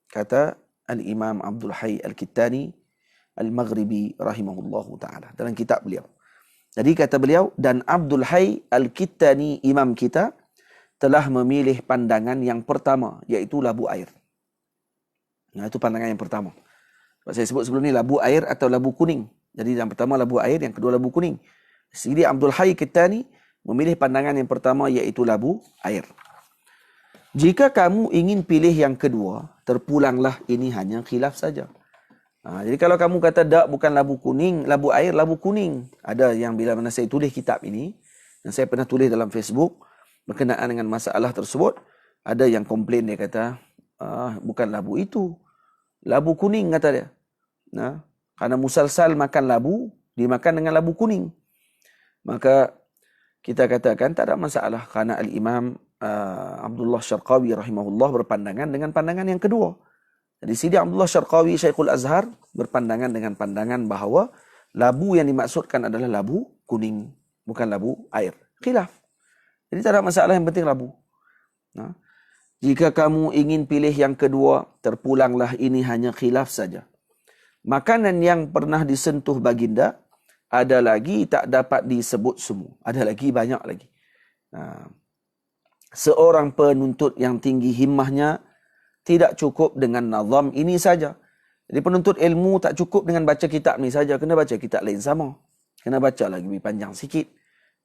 kata Al-Imam Abdul Hayy Al-Kittani Al-Maghribi rahimahullahu ta'ala dalam kitab beliau. Jadi kata beliau, dan Abdul Hayy Al-Kittani imam kita telah memilih pandangan yang pertama, iaitu labu air. Itu pandangan yang pertama. Saya sebut sebelum ni labu air atau labu kuning. Jadi yang pertama labu air, yang kedua labu kuning. Jadi Abdul Hayy Kittani memilih pandangan yang pertama, iaitu labu air. Jika kamu ingin pilih yang kedua, terpulanglah, ini hanya khilaf saja. Jadi kalau kamu kata tak, bukan labu kuning, labu air, labu kuning. Ada yang bila mana saya tulis kitab ini, yang saya pernah tulis dalam Facebook, berkenaan dengan masalah tersebut, ada yang komplain, dia kata, bukan labu itu, labu kuning, kata dia. Karena musalsal makan labu, dimakan dengan labu kuning. Maka kita katakan tak ada masalah, kerana Al-Imam Abdullah Syarqawi rahimahullah berpandangan dengan pandangan yang kedua. Jadi Sidi Abdullah Syarqawi Syekhul Azhar berpandangan dengan pandangan bahawa labu yang dimaksudkan adalah labu kuning, bukan labu air. Khilaf. Jadi tak ada masalah, yang penting labu. Jika kamu ingin pilih yang kedua, terpulanglah, ini hanya khilaf saja. Makanan yang pernah disentuh baginda ada lagi tak dapat disebut semua. Ada lagi, banyak lagi. Seorang penuntut yang tinggi himmahnya tidak cukup dengan nazam ini saja. Jadi penuntut ilmu tak cukup dengan baca kitab ni saja, kena baca kitab lain sama. Kena baca lagi lebih panjang sikit.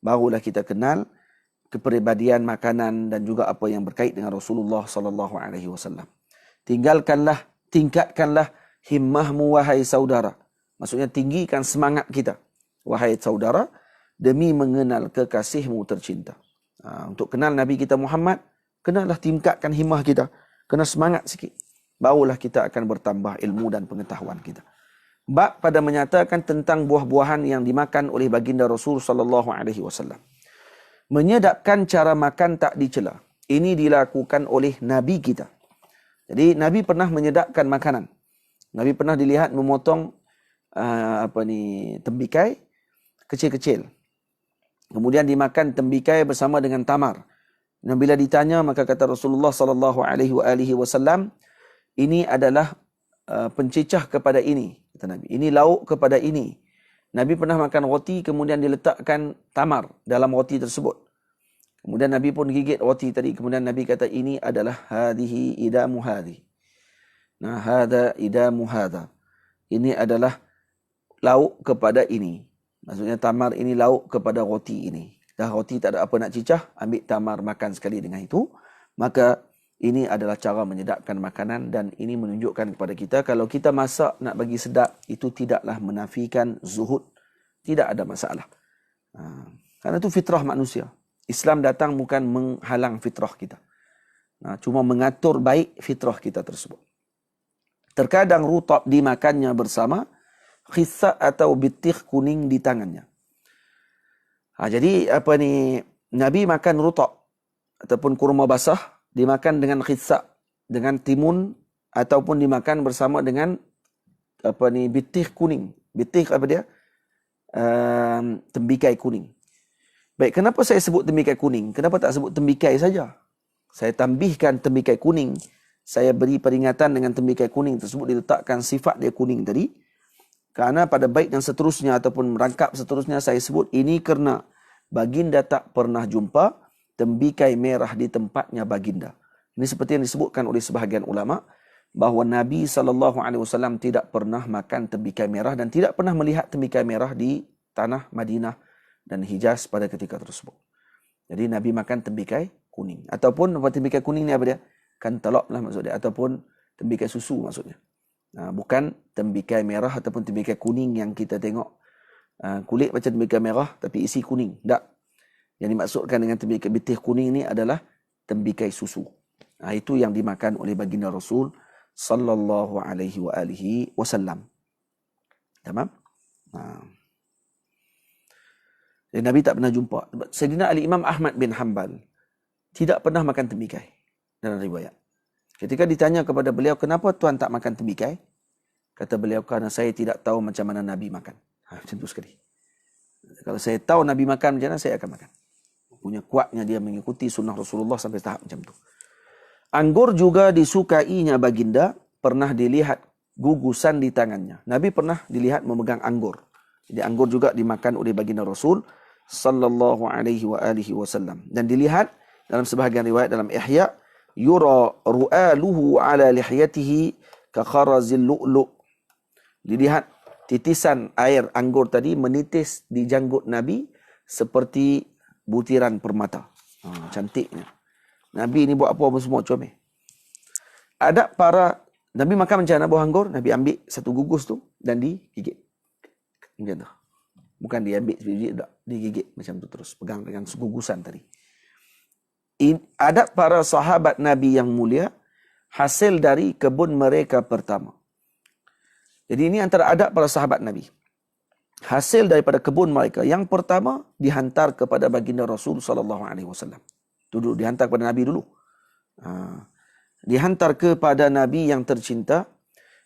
Barulah kita kenal kepribadian makanan dan juga apa yang berkait dengan Rasulullah SAW. Tingkatkanlah himmahmu wahai saudara. Maksudnya tinggikan semangat kita, wahai saudara, demi mengenal kekasihmu tercinta. Untuk kenal Nabi kita Muhammad, kenalah tingkatkan himmah kita, kena semangat sikit. Barulah kita akan bertambah ilmu dan pengetahuan kita. Bab pada menyatakan tentang buah-buahan yang dimakan oleh baginda Rasul SAW. Menyedapkan cara makan tak dicela. Ini dilakukan oleh Nabi kita. Jadi Nabi pernah menyedapkan makanan. Nabi pernah dilihat memotong tembikai kecil-kecil. Kemudian dimakan tembikai bersama dengan tamar. Dan bila ditanya, maka kata Rasulullah SAW, ini adalah pencecah kepada ini, kata Nabi. Ini lauk kepada ini. Nabi pernah makan roti, kemudian diletakkan tamar dalam roti tersebut. Kemudian Nabi pun gigit roti tadi. Kemudian Nabi kata, ini adalah hadihi idamu hadhi. Hada idamu hadha. Ini adalah lauk kepada ini. Maksudnya tamar ini lauk kepada roti ini. Dah roti tak ada apa nak cicah, ambil tamar makan sekali dengan itu. Maka ini adalah cara menyedapkan makanan, dan ini menunjukkan kepada kita kalau kita masak nak bagi sedap, itu tidaklah menafikan zuhud. Tidak ada masalah. Karena itu fitrah manusia. Islam datang bukan menghalang fitrah kita. Cuma mengatur baik fitrah kita tersebut. Terkadang rutab dimakannya bersama khissa atau bitikh kuning di tangannya. Jadi Nabi makan rutab ataupun kurma basah dimakan dengan khissa, dengan timun, ataupun dimakan bersama dengan bitikh kuning. Bitikh apa dia? Tembikai kuning. Baik, kenapa saya sebut tembikai kuning? Kenapa tak sebut tembikai saja? Saya tambihkan tembikai kuning. Saya beri peringatan dengan tembikai kuning tersebut, diletakkan sifat dia kuning tadi. Kerana pada bait yang seterusnya ataupun merangkap seterusnya saya sebut ini kerana baginda tak pernah jumpa tembikai merah di tempatnya baginda. Ini seperti yang disebutkan oleh sebahagian ulama bahawa Nabi SAW tidak pernah makan tembikai merah dan tidak pernah melihat tembikai merah di tanah Madinah dan Hijaz pada ketika tersebut. Jadi Nabi makan tembikai kuning. Ataupun tembikai kuning ni apa dia? Kantalok lah maksud dia. Ataupun tembikai susu maksudnya. Bukan tembikai merah ataupun tembikai kuning yang kita tengok kulit macam tembikai merah tapi isi kuning. Tak. Yang dimaksudkan dengan tembikai betih kuning ni adalah tembikai susu. Itu yang dimakan oleh baginda Rasul sallallahu alaihi wa alihi wasallam. Tamam? Dan Nabi tak pernah jumpa. Sayyidina Al-Imam Ahmad bin Hanbal tidak pernah makan tembikai dalam riwayat. Ketika ditanya kepada beliau, kenapa tuan tak makan tembikai? Kata beliau, kerana saya tidak tahu macam mana Nabi makan. Macam tu sekali. Kalau saya tahu Nabi makan macam mana, saya akan makan. Punya kuatnya dia mengikuti sunnah Rasulullah sampai tahap macam tu. Anggur juga disukainya baginda, pernah dilihat gugusan di tangannya. Nabi pernah dilihat memegang anggur. Jadi anggur juga dimakan oleh baginda Rasul sallallahu alaihi wa alihi wasallam. Dan dilihat dalam sebahagian riwayat dalam Ihya, yura ru'aluhu ala lihiyatihi ka kharazil lu'lu'. Dilihat titisan air anggur tadi menitis di janggut Nabi seperti butiran permata. Cantiknya. Nabi ni buat apa semua comel. Ada para Nabi makan macam mana buah anggur? Nabi ambil satu gugus tu dan digigit. Macam tu. Bukan diambil sebiji, tak. Digigit macam tu terus. Pegang dengan gugusan tadi. Adab para sahabat Nabi yang mulia hasil dari kebun mereka pertama. Jadi ini antara adab para sahabat Nabi. Hasil daripada kebun mereka yang pertama dihantar kepada baginda Rasul sallallahu alaihi wasallam. Dulu dihantar kepada Nabi dulu. Dihantar kepada Nabi yang tercinta,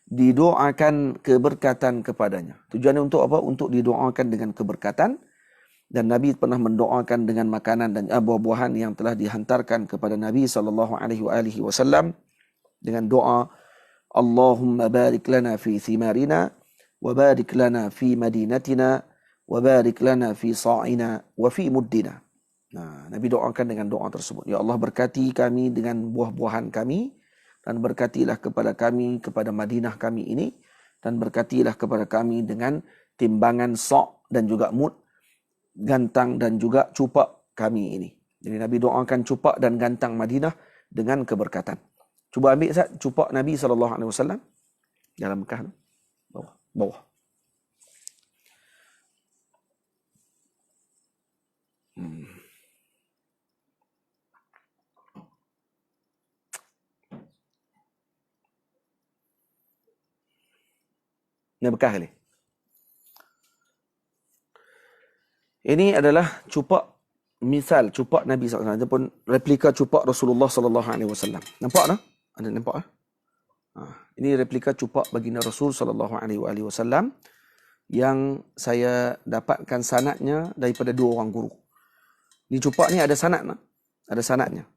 didoakan keberkatan kepadanya. Tujuannya untuk apa? Untuk didoakan dengan keberkatan. Dan Nabi pernah mendoakan dengan makanan dan buah-buahan yang telah dihantarkan kepada Nabi SAW dengan doa, Allahumma barik lana fi thimarina, wa barik lana fi madinatina, wa barik lana fi sa'ina, wa fi muddina. Nabi doakan dengan doa tersebut. Ya Allah, berkati kami dengan buah-buahan kami, dan berkatilah kepada kami, kepada Madinah kami ini, dan berkatilah kepada kami dengan timbangan sa' dan juga mud, gantang dan juga cupak kami ini. Jadi Nabi doakan cupak dan gantang Madinah dengan keberkatan. Cuba ambil Ustaz cupak Nabi SAW dalam Mekah. Bawah. Ini Mekah kali. Ini adalah cupak misal cupak Nabi SAW ataupun replika cupak Rasulullah SAW. Nampak tak? Ada nampak? Ini replika cupak baginda Rasul SAW yang saya dapatkan sanadnya daripada dua orang guru. Ini cupak ni ada sanad, ada sanadnya.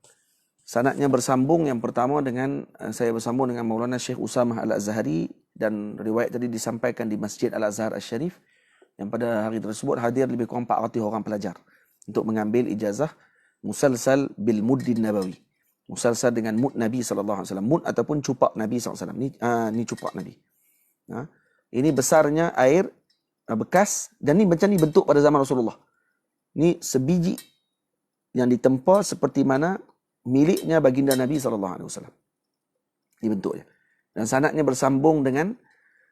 Sanadnya bersambung, yang pertama dengan saya bersambung dengan Maulana Syekh Usamah Al-Azhari, dan riwayat tadi disampaikan di Masjid Al-Azhar Al-Syarif, yang pada hari tersebut hadir lebih kurang 400 orang pelajar untuk mengambil ijazah musalsal bil muddin nabawi. Musalsal dengan mud Nabi SAW. Mud ataupun cupak Nabi SAW. Ni cupak Nabi. Ini besarnya air bekas, dan ni macam ni bentuk pada zaman Rasulullah. Ni sebiji yang ditempa seperti mana miliknya baginda Nabi SAW. Ini bentuknya. Dan sanadnya bersambung dengan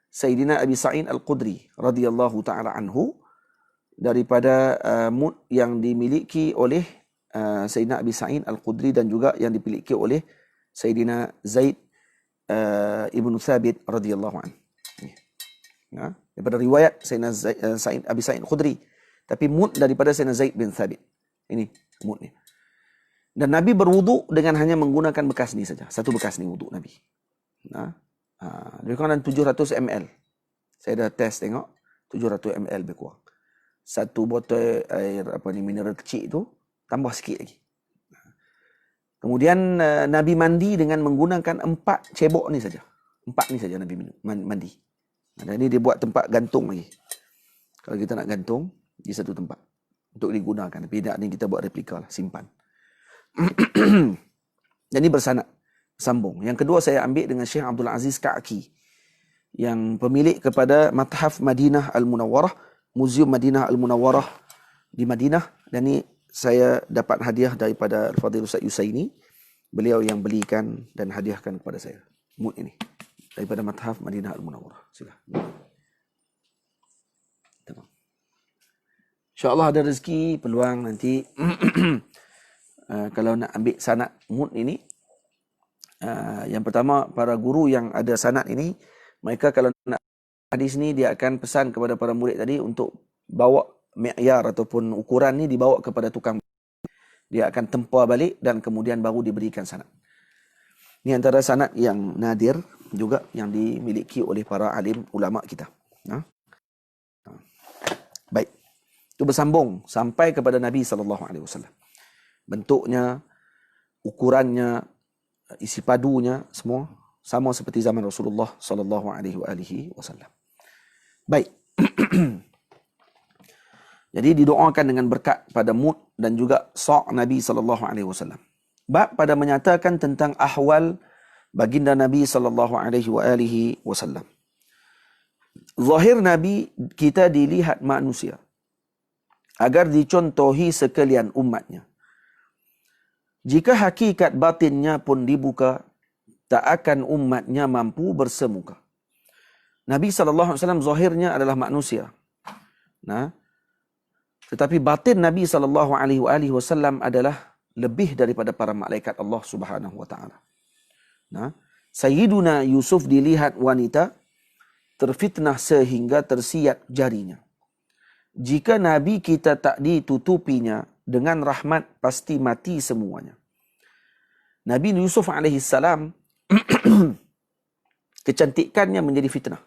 Sayyidina Abi Sa'id Al-Khudri radhiyallahu ta'ala anhu, daripada mud yang dimiliki oleh Sayyidina Abi Sa'id Al-Khudri dan juga yang dimiliki oleh Sayyidina Zaid Ibn Thabit radhiyallahu anhu. Daripada riwayat Sayyidina Abi Sa'id Al-Khudri, tapi mud daripada Sayyidina Zaid bin Thabit. Ini mud ni. Dan Nabi berwuduk dengan hanya menggunakan bekas ni saja. Satu bekas ni wuduk Nabi. Lebih kurang 700 ml. Saya dah test tengok 700 ml lebih kurang. Satu botol air mineral kecil tu tambah sikit lagi. Kemudian Nabi mandi dengan menggunakan 4 cebok ni saja. 4 ni saja Nabi mandi. Dan ini dia buat tempat gantung lagi. Kalau kita nak gantung di satu tempat untuk digunakan. Tapi tak ni kita buat replika lah, simpan. Jadi bersanad, sambung. Yang kedua saya ambil dengan Syekh Abdul Aziz Ka'ki, yang pemilik kepada Mathaf Madinah Al-Munawwarah, Muzium Madinah Al-Munawwarah di Madinah. Dan ni saya dapat hadiah daripada Al-Fadhil Ustaz Yusaini. Beliau yang belikan dan hadiahkan kepada saya mut ini daripada Mathaf Madinah Al-Munawwarah. Sila. InsyaAllah ada rezeki, peluang nanti kalau nak ambil sanad mut ini. Yang pertama, para guru yang ada sanad ini, mereka kalau nak hadis ni, dia akan pesan kepada para murid tadi untuk bawa mi'yar ataupun ukuran ni dibawa kepada tukang. Dia akan tempah balik dan kemudian baru diberikan sanad. Ini antara sanad yang nadir juga yang dimiliki oleh para alim ulama kita. Baik. Itu bersambung sampai kepada Nabi SAW. Bentuknya, ukurannya, isi padunya, semua sama seperti zaman Rasulullah SAW. Baik. Jadi didoakan dengan berkat pada mud dan juga sa' Nabi SAW. Bab pada menyatakan tentang ahwal baginda Nabi SAW. Zahir Nabi kita dilihat manusia, agar dicontohi sekalian umatnya. Jika hakikat batinnya pun dibuka, tak akan umatnya mampu bersemuka. Nabi SAW zahirnya adalah manusia. Tetapi batin Nabi SAW adalah lebih daripada para malaikat Allah Subhanahu Wa Taala. Sayyiduna Yusuf dilihat wanita, terfitnah sehingga tersiat jarinya. Jika Nabi kita tak ditutupinya dengan rahmat, pasti mati semuanya. Nabi Yusuf alaihissalam kecantikannya menjadi fitnah.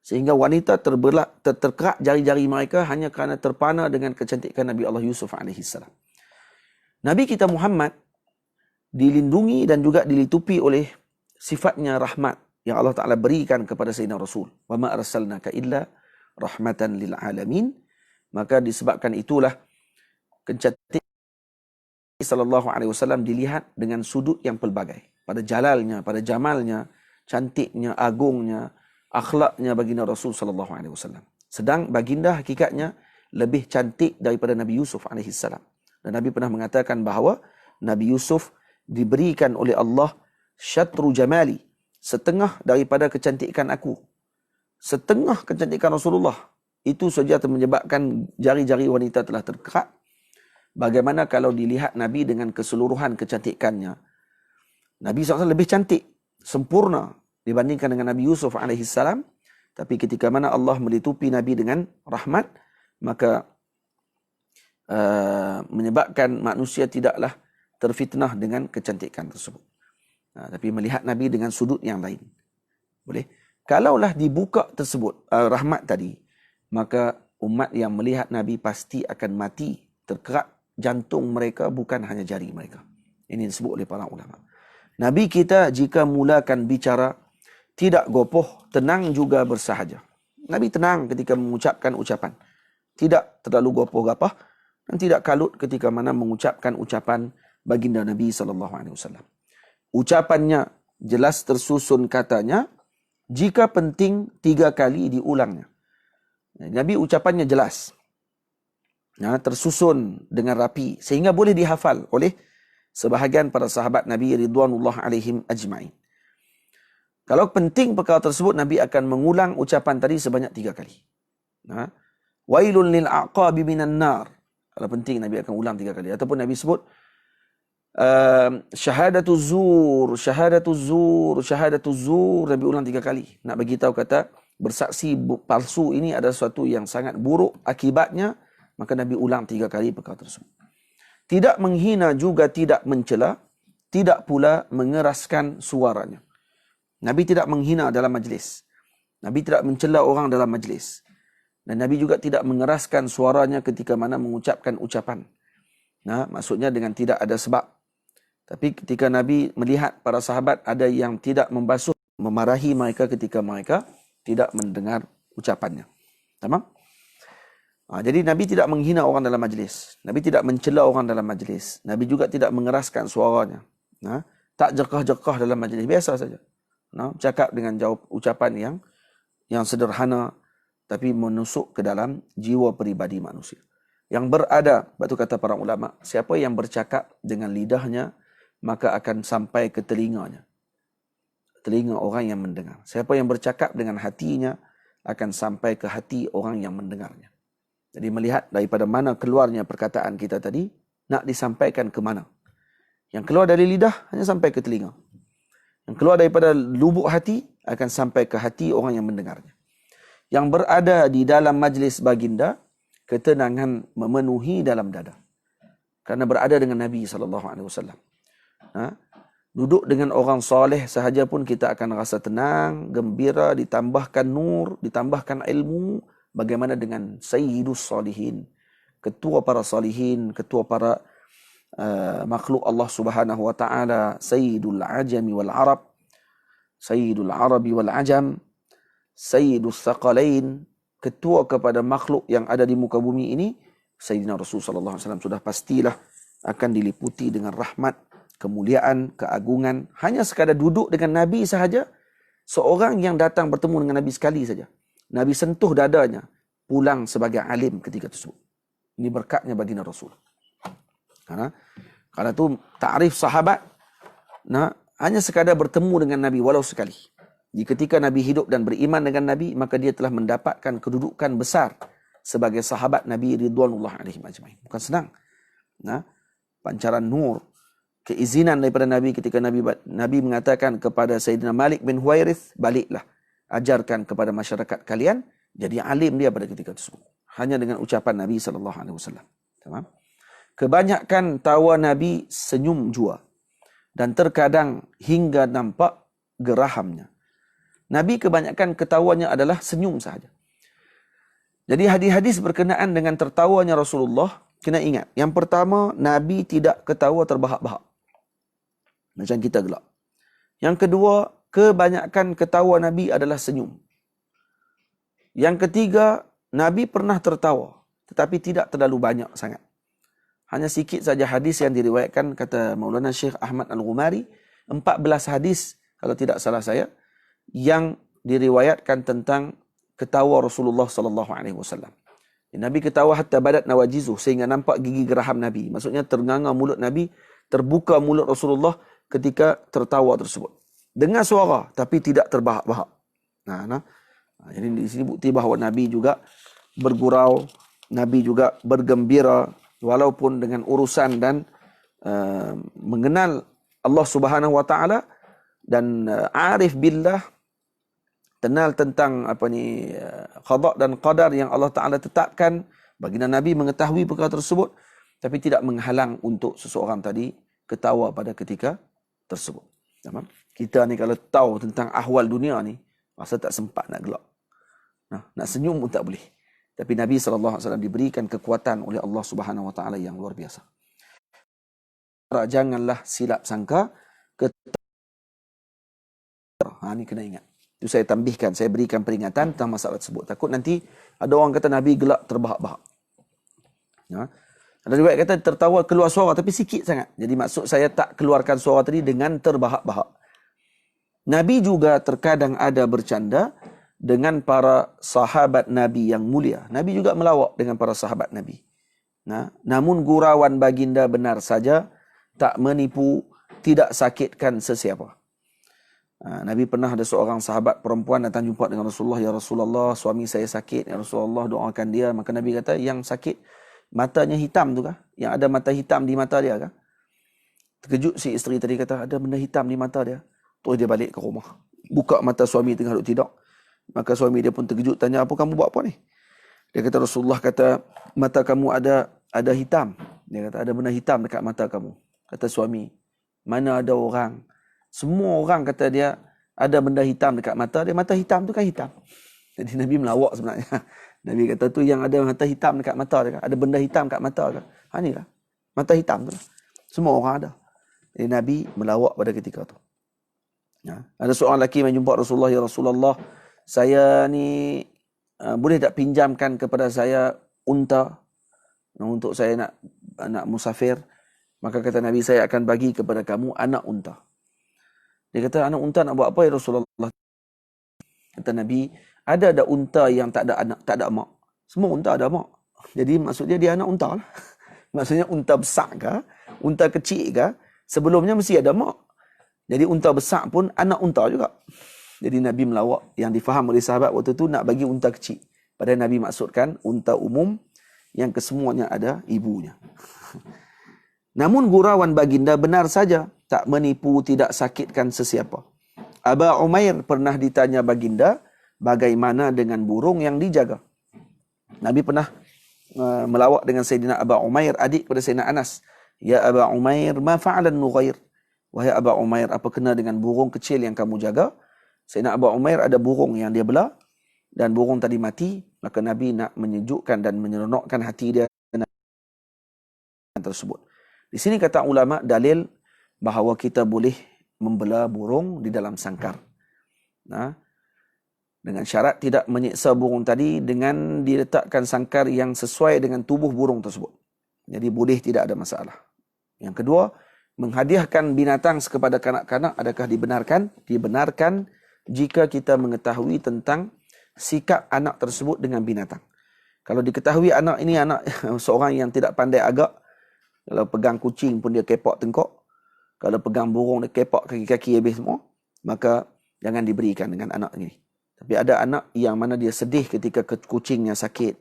Sehingga wanita terkerak jari-jari mereka hanya kerana terpana dengan kecantikan Nabi Allah Yusuf alaihissalam. Nabi kita Muhammad dilindungi dan juga dilitupi oleh sifatnya rahmat yang Allah Ta'ala berikan kepada Sayyidina Rasul. Wa ma arsalnaka illa rahmatan lil alamin. Maka disebabkan itulah kecantikan sallallahu alaihi wasallam dilihat dengan sudut yang pelbagai, pada jalalnya, pada jamalnya, cantiknya, agungnya, akhlaknya baginda Rasul sallallahu alaihi wasallam. Sedang baginda hakikatnya lebih cantik daripada Nabi Yusuf alaihi salam. Dan Nabi pernah mengatakan bahawa Nabi Yusuf diberikan oleh Allah syatru jamali, setengah daripada kecantikan aku, setengah kecantikan Rasulullah. Itu saja menyebabkan jari-jari wanita telah terkerak. Bagaimana kalau dilihat Nabi dengan keseluruhan kecantikannya? Nabi SAW lebih cantik, sempurna dibandingkan dengan Nabi Yusuf AS. Tapi ketika mana Allah melitupi Nabi dengan rahmat, maka menyebabkan manusia tidaklah terfitnah dengan kecantikan tersebut. Tapi melihat Nabi dengan sudut yang lain. Boleh? Kalaulah dibuka tersebut, rahmat tadi, maka umat yang melihat Nabi pasti akan mati, terkerak jantung mereka, bukan hanya jari mereka. Ini disebut oleh para ulama. Nabi kita jika mulakan bicara, tidak gopoh, tenang juga bersahaja. Nabi tenang ketika mengucapkan ucapan. Tidak terlalu gopoh-gapah dan tidak kalut ketika mana mengucapkan ucapan baginda Nabi SAW. Ucapannya jelas tersusun katanya, jika penting 3 kali diulangnya. Nabi ucapannya jelas, tersusun dengan rapi, sehingga boleh dihafal oleh sebahagian para sahabat Nabi ridwanullah alaihim ajma'in. Kalau penting perkara tersebut, Nabi akan mengulang ucapan tadi sebanyak 3 kali. Wailun lil aqabi minan nar. Kalau penting, Nabi akan ulang 3 kali. Ataupun Nabi sebut syahadatuz zur, syahadatuz zur, syahadatuz zur. Nabi ulang 3 kali. Nak bagi tahu kata bersaksi palsu ini adalah sesuatu yang sangat buruk akibatnya, maka Nabi ulang 3 kali perkara tersebut. Tidak menghina juga tidak mencela, tidak pula mengeraskan suaranya. Nabi tidak menghina dalam majlis. Nabi tidak mencela orang dalam majlis. Dan Nabi juga tidak mengeraskan suaranya ketika mana mengucapkan ucapan. Maksudnya dengan tidak ada sebab. Tapi ketika Nabi melihat para sahabat ada yang tidak membasuh, memarahi mereka ketika mereka tidak mendengar ucapannya. Tamam? Jadi Nabi tidak menghina orang dalam majlis. Nabi tidak mencela orang dalam majlis. Nabi juga tidak mengeraskan suaranya. Tak jekah-jekah dalam majlis. Biasa saja. Cakap dengan ucapan yang sederhana tapi menusuk ke dalam jiwa peribadi manusia. Yang beradab, batu kata para ulama, siapa yang bercakap dengan lidahnya, maka akan sampai ke telinganya. Telinga orang yang mendengar. Siapa yang bercakap dengan hatinya, akan sampai ke hati orang yang mendengarnya. Jadi melihat daripada mana keluarnya perkataan kita tadi, nak disampaikan ke mana. Yang keluar dari lidah, hanya sampai ke telinga. Yang keluar daripada lubuk hati, akan sampai ke hati orang yang mendengarnya. Yang berada di dalam majlis baginda, ketenangan memenuhi dalam dada. Kerana berada dengan Nabi SAW. Duduk dengan orang soleh sahaja pun kita akan rasa tenang, gembira, ditambahkan nur, ditambahkan ilmu. Bagaimana dengan Sayyidus Salihin, ketua para salihin, ketua para makhluk Allah Subhanahu wa taala, Sayyidul Ajami wal Arab, Sayyidul Arabi wal Ajam, Sayyidus Thaqalain, ketua kepada makhluk yang ada di muka bumi ini, Sayyidina Rasul sallallahu alaihi wasallam sudah pastilah akan diliputi dengan rahmat, kemuliaan, keagungan. Hanya sekadar duduk dengan Nabi sahaja, seorang yang datang bertemu dengan Nabi sekali saja, Nabi sentuh dadanya, pulang sebagai alim ketika tersebut. Ini berkatnya baginda Rasul. Karena itu ta'rif sahabat, hanya sekadar bertemu dengan Nabi walau sekali. Ketika Nabi hidup dan beriman dengan Nabi, maka dia telah mendapatkan kedudukan besar sebagai sahabat Nabi ridwanullah alaihim ajmain. Bukan senang. Pancaran nur, keizinan daripada Nabi ketika Nabi mengatakan kepada Sayyidina Malik bin Huwairith, baliklah, ajarkan kepada masyarakat kalian. Jadi alim dia pada ketika tersebut. Hanya dengan ucapan Nabi SAW. Tamam? Kebanyakan tawa Nabi senyum jua. Dan terkadang hingga nampak gerahamnya. Nabi kebanyakan ketawanya adalah senyum sahaja. Jadi hadis-hadis berkenaan dengan tertawanya Rasulullah, kena ingat. Yang pertama, Nabi tidak ketawa terbahak-bahak. Macam kita gelak. Yang kedua, kebanyakan ketawa Nabi adalah senyum. Yang ketiga, Nabi pernah tertawa, tetapi tidak terlalu banyak sangat. Hanya sikit saja hadis yang diriwayatkan, kata Maulana Syekh Ahmad Al-Ghumari, 14 hadis, kalau tidak salah saya, yang diriwayatkan tentang ketawa Rasulullah sallallahu alaihi wasallam. Nabi ketawa hatta badat nawajizuh, sehingga nampak gigi geraham Nabi. Maksudnya ternganga mulut Nabi, terbuka mulut Rasulullah ketika tertawa tersebut. Dengar suara tapi tidak terbahak-bahak. Jadi di sini bukti bahawa Nabi juga bergurau, Nabi juga bergembira walaupun dengan urusan dan mengenal Allah Subhanahu wa taala dan arif billah, kenal tentang qada dan qadar yang Allah Ta'ala tetapkan. Baginda Nabi mengetahui perkara tersebut, tapi tidak menghalang untuk seseorang tadi ketawa pada ketika tersebut. Kita ni kalau tahu tentang ahwal dunia ni, rasa tak sempat nak gelak. Nak senyum pun tak boleh. Tapi Nabi SAW diberikan kekuatan oleh Allah Subhanahu Wa Ta'ala yang luar biasa. Janganlah silap sangka ni kena ingat. Itu saya tambihkan, saya berikan peringatan tentang masalah tersebut. Takut nanti ada orang kata Nabi gelak terbahak-bahak. Ada riwayat kata tertawa keluar suara tapi sikit sangat. Jadi maksud saya tak keluarkan suara tadi dengan terbahak-bahak. Nabi juga terkadang ada bercanda dengan para sahabat Nabi yang mulia. Nabi juga melawak dengan para sahabat Nabi. Namun gurauan baginda benar saja, tak menipu, tidak sakitkan sesiapa. Nabi pernah ada seorang sahabat perempuan datang jumpa dengan Rasulullah. Ya Rasulullah, suami saya sakit. Ya Rasulullah, doakan dia. Maka Nabi kata, yang sakit matanya hitam tu kah? Yang ada mata hitam di mata dia kah? Terkejut si isteri tadi, kata, ada benda hitam di mata dia. Terus dia balik ke rumah. Buka mata suami tengah duduk tidur. Maka suami dia pun terkejut, tanya, apa kamu buat apa ni? Dia kata, Rasulullah kata, mata kamu ada hitam. Dia kata, ada benda hitam dekat mata kamu. Kata suami, mana ada orang, semua orang kata dia ada benda hitam dekat mata dia. Mata hitam tu kan hitam. Jadi Nabi melawak sebenarnya. Nabi kata tu yang ada mata hitam dekat mata dia. Ada benda hitam dekat mata dia. Inilah. Mata hitam tu. Semua orang ada. Jadi Nabi melawak pada ketika tu. Ada seorang lelaki yang jumpa Rasulullah. Ya Rasulullah, saya ni boleh tak pinjamkan kepada saya unta untuk saya nak musafir? Maka kata Nabi, saya akan bagi kepada kamu anak unta. Dia kata, anak unta nak buat apa ya Rasulullah? Kata Nabi, ada unta yang tak ada anak, tak ada mak. Semua unta ada mak. Jadi maksudnya dia anak unta lah. Maksudnya unta besar ke, unta kecil ke, sebelumnya mesti ada mak. Jadi unta besar pun anak unta juga. Jadi Nabi melawak, yang difaham oleh sahabat waktu tu nak bagi unta kecil. Padahal Nabi maksudkan unta umum yang kesemuanya ada ibunya. Namun gurauan baginda benar saja, tak menipu, tidak sakitkan sesiapa. Aba Umair pernah ditanya baginda, bagaimana dengan burung yang dijaga? Nabi pernah melawak dengan Sayyidina Aba Umair, adik kepada Sayyidina Anas. Ya Aba Umair, ma fa'alan nughair? Wahai Aba Umair, apa kena dengan burung kecil yang kamu jaga? Sayyidina Aba Umair ada burung yang dia belah, dan burung tadi mati. Maka Nabi nak menyejukkan dan menyeronokkan hati dia tersebut. Di sini kata ulama dalil bahawa kita boleh membela burung di dalam sangkar. Dengan syarat tidak menyiksa burung tadi dengan diletakkan sangkar yang sesuai dengan tubuh burung tersebut. Jadi boleh, tidak ada masalah. Yang kedua, menghadiahkan binatang kepada kanak-kanak adakah dibenarkan? Dibenarkan jika kita mengetahui tentang sikap anak tersebut dengan binatang. Kalau diketahui anak ini anak seorang yang tidak pandai agak, kalau pegang kucing pun dia kepok tengkok, kalau pegang burung dia kepok kaki-kaki habis semua, maka jangan diberikan dengan anak ini. Tapi ada anak yang mana dia sedih ketika kucingnya sakit,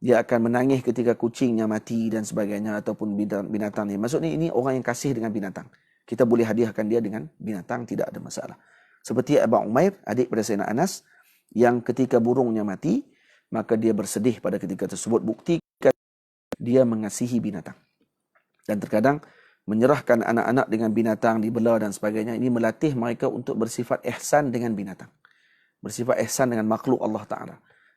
dia akan menangis ketika kucingnya mati dan sebagainya, ataupun binatang ni. Maksudnya ini orang yang kasih dengan binatang. Kita boleh hadiahkan dia dengan binatang, tidak ada masalah. Seperti Abu Umair, adik pada Sayyidina Anas, yang ketika burungnya mati, maka dia bersedih pada ketika tersebut, buktikan dia mengasihi binatang. Dan terkadang menyerahkan anak-anak dengan binatang, dibela dan sebagainya, ini melatih mereka untuk bersifat ihsan dengan binatang. Bersifat ihsan dengan makhluk Allah Ta'ala.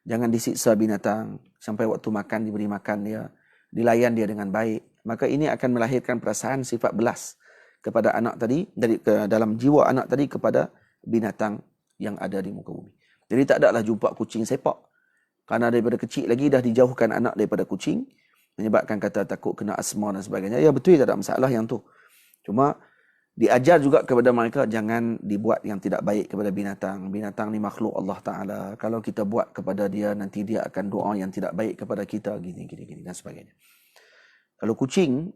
Jangan disiksa binatang, sampai waktu makan diberi makan dia, dilayan dia dengan baik. Maka ini akan melahirkan perasaan sifat belas kepada anak tadi, dalam jiwa anak tadi kepada binatang yang ada di muka bumi. Jadi tak adalah jumpa kucing sepak. Karena daripada kecil lagi dah dijauhkan anak daripada kucing, menyebabkan kata takut kena asma dan sebagainya. Ya betul, tak ada masalah yang tu. Cuma diajar juga kepada mereka jangan dibuat yang tidak baik kepada binatang. Binatang ni makhluk Allah Ta'ala. Kalau kita buat kepada dia, nanti dia akan doa yang tidak baik kepada kita, gini dan sebagainya. Kalau kucing,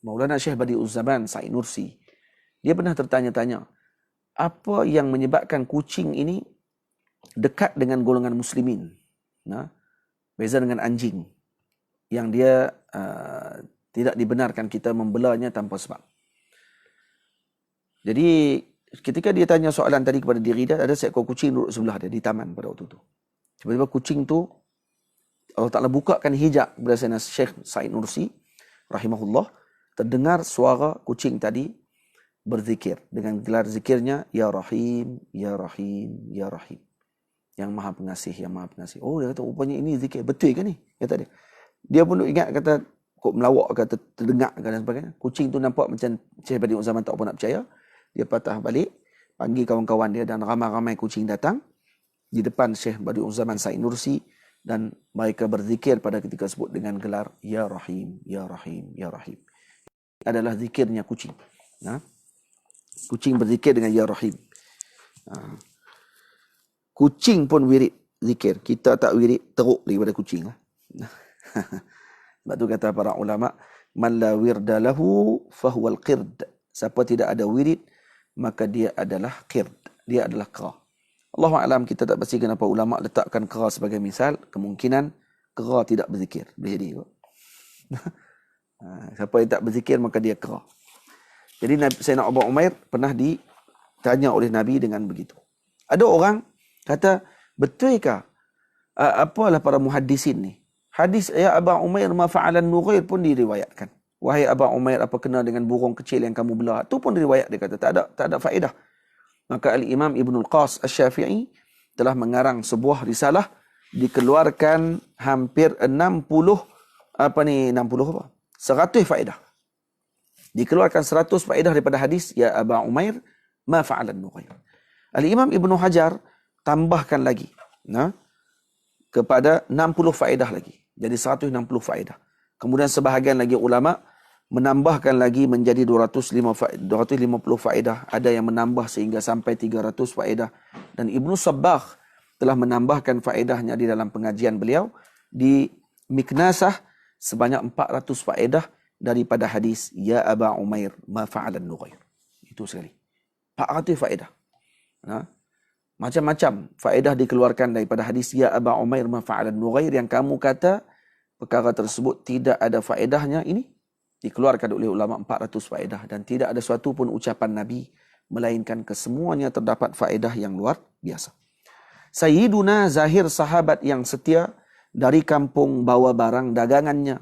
Maulana Syekh Badi'uzzaman Sa'id Nursi, dia pernah tertanya-tanya, apa yang menyebabkan kucing ini dekat dengan golongan muslimin? Beza dengan anjing yang dia tidak dibenarkan kita membelanya tanpa sebab. Jadi ketika dia tanya soalan tadi kepada diri dia, ada seekor kucing duduk sebelah dia di taman pada waktu itu. Tiba-tiba kucing tu Allah Ta'ala bukakan hijab kepada Sayyidina Syekh Sa'id Nursi rahimahullah, terdengar suara kucing tadi berzikir dengan gelar zikirnya, Ya Rahim, Ya Rahim, Ya Rahim. Yang Maha Pengasih, Yang Maha Pengasih. Oh, dia kata, rupanya ini zikir. Betul ke ni? Kata dia. Dia pun ingat, kata, kok melawak, kata, terdengar dan sebagainya. Kucing tu nampak macam Syekh Badi'uzzaman tak apa nak percaya. Dia patah balik, panggil kawan-kawan dia, dan ramai-ramai kucing datang di depan Syekh Badi'uzzaman Sa'id Nursi, dan mereka berzikir pada ketika tersebut dengan gelar Ya Rahim, Ya Rahim, Ya Rahim. Adalah zikirnya kucing. Kucing berzikir dengan Ya Rahim. Kucing pun wirid zikir. Kita tak wirid, teruk daripada kucing lah. Sebab tu kata para ulama, man la wirda lahu fahuwal qird. Siapa tidak ada wirid, maka dia adalah qird. Dia adalah kera. Allahu a'lam, kita tak pasti kenapa ulama letakkan kera sebagai misal. Kemungkinan kera tidak berzikir. Boleh jadi. Siapa yang tak berzikir, maka dia kera. Jadi Sayyidina Abu Umair pernah ditanya oleh Nabi dengan begitu. Ada orang kata, betulkah apalah para muhaddisin ni? Hadis ya Aba Umair ma fa'alan nughair pun diriwayatkan. Wahai Aba Umair, apa kena dengan burung kecil yang kamu belah? Itu pun diriwayat, dia kata tak ada faedah. Maka Al-Imam Ibnul Qas Asy-Syafi'i telah mengarang sebuah risalah, dikeluarkan hampir 100 faedah. Dikeluarkan 100 faedah daripada hadis ya Aba Umair ma fa'alan nughair. Al-Imam Ibnu Hajar tambahkan lagi kepada 60 faedah lagi. Jadi 160 faedah. Kemudian sebahagian lagi ulama menambahkan lagi menjadi 250 faedah. Ada yang menambah sehingga sampai 300 faedah. Dan Ibnu Sabbagh telah menambahkan faedahnya di dalam pengajian beliau di Miknasah sebanyak 400 faedah daripada hadis Ya Aba Umair ma fa'alan nughair. Itu sekali. 400 faedah. Macam-macam faedah dikeluarkan daripada hadis Ya Aba Umair ma fa'alan nughair yang kamu kata perkara tersebut tidak ada faedahnya, ini dikeluarkan oleh ulama 400 faedah dan tidak ada suatu pun ucapan Nabi melainkan kesemuanya terdapat faedah yang luar biasa. Sayyiduna Zahir, sahabat yang setia dari kampung bawa barang dagangannya,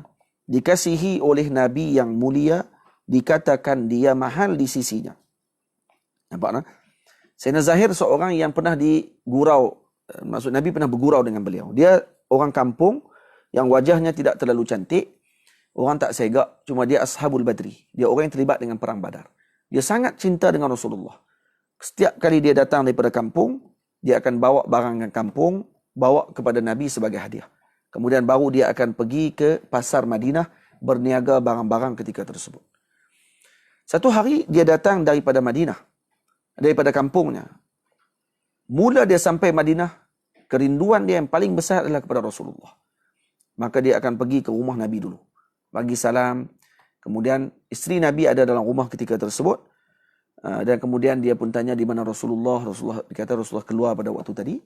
dikasihi oleh Nabi yang mulia, dikatakan dia mahal di sisinya. Nampak tak? Sayyidina Zahir seorang yang pernah digurau, maksud Nabi pernah bergurau dengan beliau. Dia orang kampung yang wajahnya tidak terlalu cantik, orang tak segak, cuma dia ashabul badri. Dia orang yang terlibat dengan perang Badar. Dia sangat cinta dengan Rasulullah. Setiap kali dia datang daripada kampung, dia akan bawa barang ke kampung, bawa kepada Nabi sebagai hadiah. Kemudian baru dia akan pergi ke pasar Madinah, berniaga barang-barang ketika tersebut. Satu hari dia datang daripada Madinah, daripada kampungnya. Mula dia sampai Madinah, kerinduan dia yang paling besar adalah kepada Rasulullah. Maka dia akan pergi ke rumah Nabi dulu, bagi salam. Kemudian isteri Nabi ada dalam rumah ketika tersebut. Dan kemudian dia pun tanya di mana Rasulullah. Rasulullah dikata Rasulullah keluar pada waktu tadi.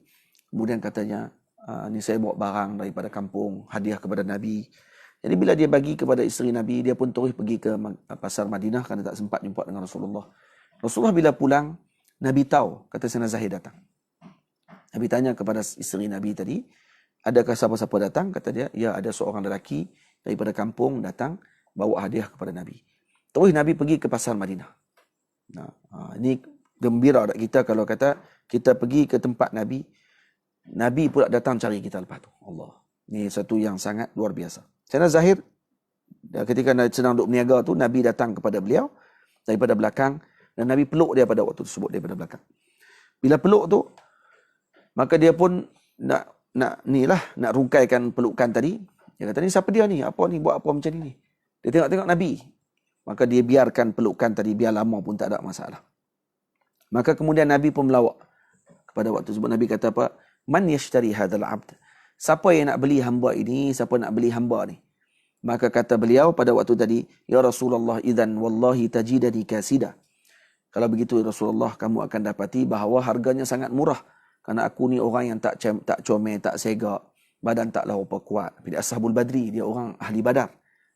Kemudian katanya, ni saya bawa barang daripada kampung, hadiah kepada Nabi. Jadi bila dia bagi kepada isteri Nabi, dia pun terus pergi ke pasar Madinah kerana tak sempat jumpa dengan Rasulullah. Rasulullah bila pulang, Nabi tahu, kata Sayyidina Zahir datang. Nabi tanya kepada isteri Nabi tadi, adakah siapa-siapa datang? Kata dia, ya ada seorang lelaki daripada kampung datang, bawa hadiah kepada Nabi. Terus Nabi pergi ke pasar Madinah. Ini gembira tak kita kalau kata kita pergi ke tempat Nabi, Nabi pula datang cari kita lepas tu. Allah. Ini satu yang sangat luar biasa. Sayyidina Zahir, ketika sedang duduk berniaga tu, Nabi datang kepada beliau daripada belakang dan Nabi peluk dia pada waktu tersebut daripada belakang. Bila peluk tu, maka dia pun nak rungkaikan pelukan tadi. Dia kata, ni siapa dia ni? Apa ni? Buat apa macam ni? Dia tengok-tengok Nabi. Maka dia biarkan pelukan tadi, biar lama pun tak ada masalah. Maka kemudian Nabi pun melawak. Pada waktu tersebut Nabi kata apa? Man yashtari hadzal abd? Siapa yang nak beli hamba ini? Siapa nak beli hamba ni? Maka kata beliau pada waktu tadi, ya Rasulullah, idzan wallahi tajidani kasida. Kalau begitu Rasulullah, kamu akan dapati bahawa harganya sangat murah. Kerana aku ni orang yang tak comel, tak segak, badan taklah apa kuat. Dia ashabul badri, dia orang ahli Badar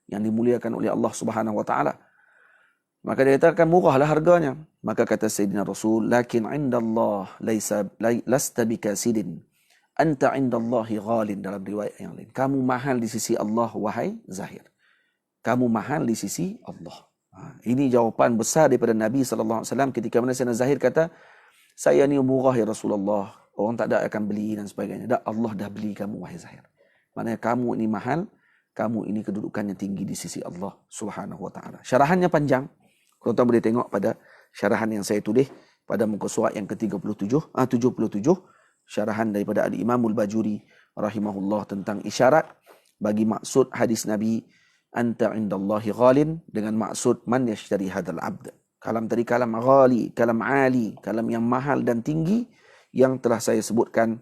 yang dimuliakan oleh Allah Subhanahu wa taala. Maka dia katakan murahlah harganya. Maka kata Sayyidina Rasul, lakin indallah lasta bikasidin. Anta indallahi ghalin, dalam riwayat yang lain. Kamu mahal di sisi Allah, wahai Zahir. Kamu mahal di sisi Allah. Ini jawapan besar daripada Nabi SAW ketika mana Sayyidina Zahir kata, saya ni murah ya Rasulullah. Orang tak ada akan beli dan sebagainya. Tak, Allah dah beli kamu, wahai Zahir. Maknanya kamu ini mahal, kamu ini kedudukannya tinggi di sisi Allah Subhanahu wa taala. Syarahannya panjang. Tuan-tuan boleh tengok pada syarahan yang saya tulis pada muka surat yang ke-77, 77, syarahan daripada Al-Imam Al-Bajuri rahimahullah tentang isyarat bagi maksud hadis Nabi anta indallahi ghalin dengan maksud man yashtari hadzal abd. Kalam tadi kalam ghali, kalam ali, kalam yang mahal dan tinggi yang telah saya sebutkan,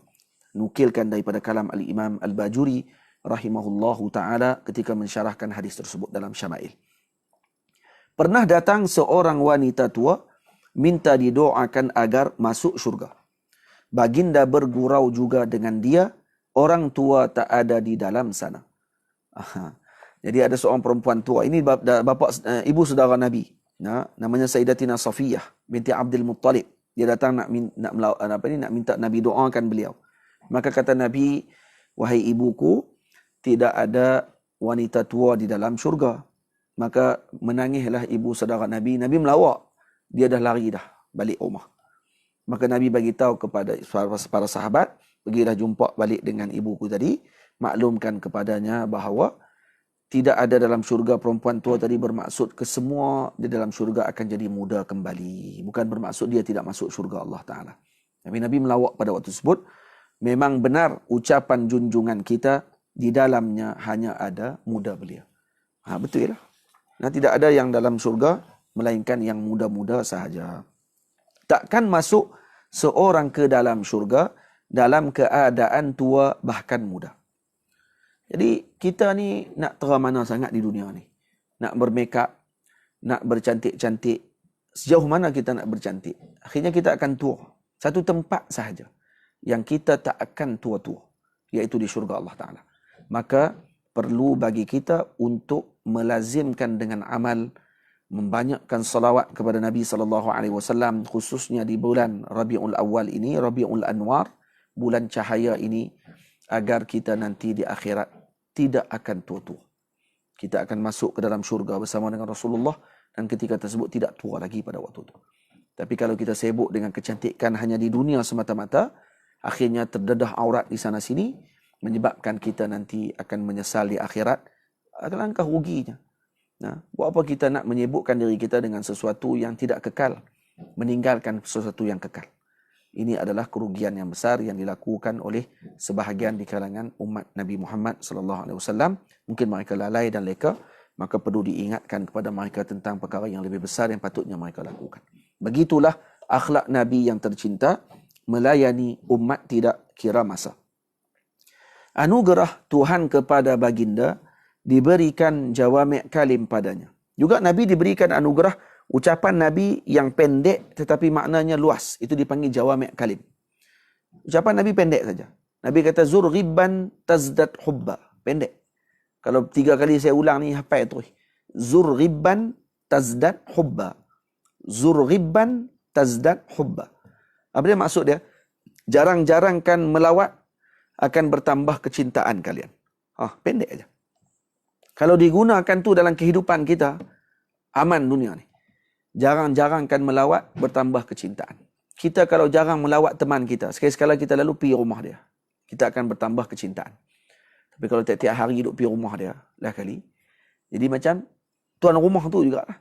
nukilkan daripada kalam Al-Imam Al-Bajuri rahimahullahu ta'ala ketika mensyarahkan hadis tersebut dalam Syama'il. Pernah datang seorang wanita tua minta didoakan agar masuk syurga. Baginda bergurau juga dengan dia, orang tua tak ada di dalam sana. Jadi ada seorang perempuan tua, ini ibu saudara Nabi. Namanya Sayyidatina Safiyah binti Abdul Muttalib. Dia datang nak minta Nabi doakan beliau. Maka kata Nabi, wahai ibuku, tidak ada wanita tua di dalam syurga. Maka menangislah ibu saudara Nabi. Nabi melawak. Dia dah lari dah balik rumah. Maka Nabi bagi tahu kepada para sahabat, pergilah jumpa balik dengan ibuku tadi, maklumkan kepadanya bahawa tidak ada dalam syurga perempuan tua tadi bermaksud kesemua di dalam syurga akan jadi muda kembali. Bukan bermaksud dia tidak masuk syurga Allah Ta'ala. Tapi Nabi melawak pada waktu tersebut. Memang benar ucapan junjungan kita di dalamnya hanya ada muda belia. Betul lah. Nah, tidak ada yang dalam syurga melainkan yang muda-muda sahaja. Takkan masuk seorang ke dalam syurga dalam keadaan tua bahkan muda. Jadi kita ni nak teramana sangat di dunia ni. Nak bermakeup, nak bercantik-cantik. Sejauh mana kita nak bercantik? Akhirnya kita akan tua. Satu tempat sahaja yang kita tak akan tua-tua, iaitu di syurga Allah Ta'ala. Maka perlu bagi kita untuk melazimkan dengan amal, membanyakkan salawat kepada Nabi SAW, khususnya di bulan Rabiul Awal ini, Rabiul Anwar, bulan cahaya ini, agar kita nanti di akhirat tidak akan tua-tua. Kita akan masuk ke dalam syurga bersama dengan Rasulullah, dan ketika tersebut tidak tua lagi pada waktu itu. Tapi kalau kita sibuk dengan kecantikan hanya di dunia semata-mata, akhirnya terdedah aurat di sana sini, menyebabkan kita nanti akan menyesal di akhirat. Alangkah ruginya. Nah, buat apa kita nak menyibukkan diri kita dengan sesuatu yang tidak kekal, meninggalkan sesuatu yang kekal. Ini adalah kerugian yang besar yang dilakukan oleh sebahagian di kalangan umat Nabi Muhammad SAW. Mungkin mereka lalai dan leka, maka perlu diingatkan kepada mereka tentang perkara yang lebih besar yang patutnya mereka lakukan. Begitulah akhlak Nabi yang tercinta, melayani umat tidak kira masa. Anugerah Tuhan kepada baginda diberikan jawami' kalim padanya. Juga Nabi diberikan anugerah ucapan Nabi yang pendek tetapi maknanya luas. Itu dipanggil jawami' kalim. Ucapan Nabi pendek saja. Nabi kata zur ghibban tazdad hubba. Pendek. Kalau 3 kali saya ulang ni hafal terus. Zur ghibban tazdad hubba. Zur ghibban tazdad hubba. Apa dia maksud dia? Jarang-jarangkan melawat akan bertambah kecintaan kalian. Pendek aja. Kalau digunakan tu dalam kehidupan kita, aman dunia ni. Jarang-jarangkan melawat, bertambah kecintaan. Kita kalau jarang melawat teman kita, sekali-sekala kita lalu pergi rumah dia, kita akan bertambah kecintaan. Tapi kalau tiap-tiap hari duduk pergi rumah dia, lah kali, jadi macam tuan rumah tu juga lah.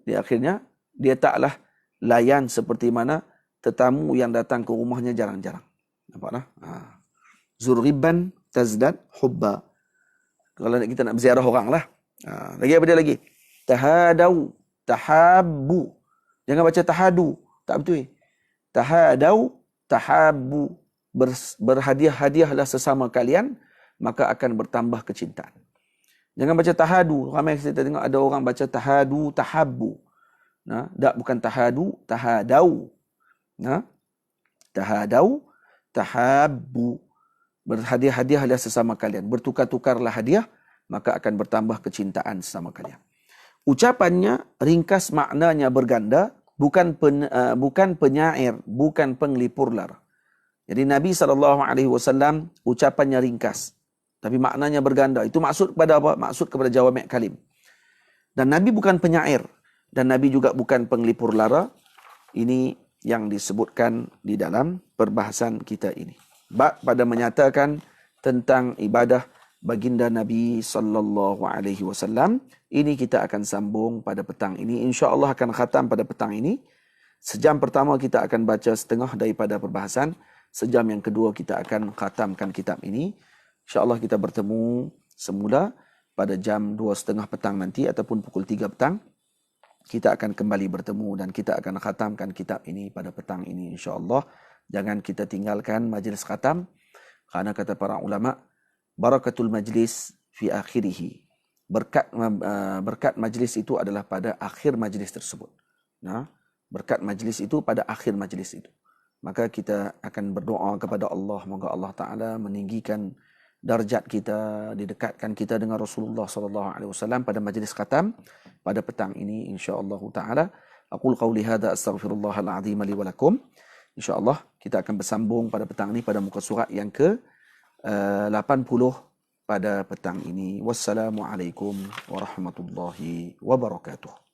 Dia akhirnya, dia taklah layan seperti mana tetamu yang datang ke rumahnya jarang-jarang. Nampak tak? Zurriban tazdad hubba. Kalau kita nak berziarah orang lah. Lagi apa dia lagi? Tahadau, tahabbu. Jangan baca tahadu. Tak betul. Tahadau, tahabbu. Berhadiah-hadiahlah sesama kalian, maka akan bertambah kecintaan. Jangan baca tahadu. Ramai kita tengok ada orang baca tahadu, tahabbu. Tak, bukan tahadu, tahadau. Tahadau, tahabbu. Berhadiah-hadiahlah sesama kalian. Bertukar-tukarlah hadiah, maka akan bertambah kecintaan sesama kalian. Ucapannya ringkas, maknanya berganda, bukan penyair, bukan penglipur lara. Jadi Nabi SAW ucapannya ringkas, tapi maknanya berganda. Itu maksud kepada apa? Maksud kepada jawami' kalim. Dan Nabi bukan penyair, dan Nabi juga bukan penglipur lara. Ini yang disebutkan di dalam perbahasan kita ini. Bab pada menyatakan tentang ibadah baginda Nabi SAW. Ini kita akan sambung pada petang ini. InsyaAllah akan khatam pada petang ini. Sejam pertama kita akan baca setengah daripada perbahasan. Sejam yang kedua kita akan khatamkan kitab ini. InsyaAllah kita bertemu semula pada jam 2:30 petang nanti ataupun pukul 3 petang. Kita akan kembali bertemu dan kita akan khatamkan kitab ini pada petang ini insyaAllah. Jangan kita tinggalkan majlis khatam. Kerana kata para ulama, barakatul majlis fi akhirih. Berkat majlis itu adalah pada akhir majlis tersebut. Berkat majlis itu pada akhir majlis itu. Maka kita akan berdoa kepada Allah, moga Allah Ta'ala meninggikan darjat kita, didekatkan kita dengan Rasulullah SAW pada majlis khatam pada petang ini insya-Allah Ta'ala. Aqul qawli hadha astaghfirullahal azim li wa lakum. InsyaAllah kita akan bersambung pada petang ini pada muka surat yang ke-80 pada petang ini. Wassalamualaikum warahmatullahi wabarakatuh.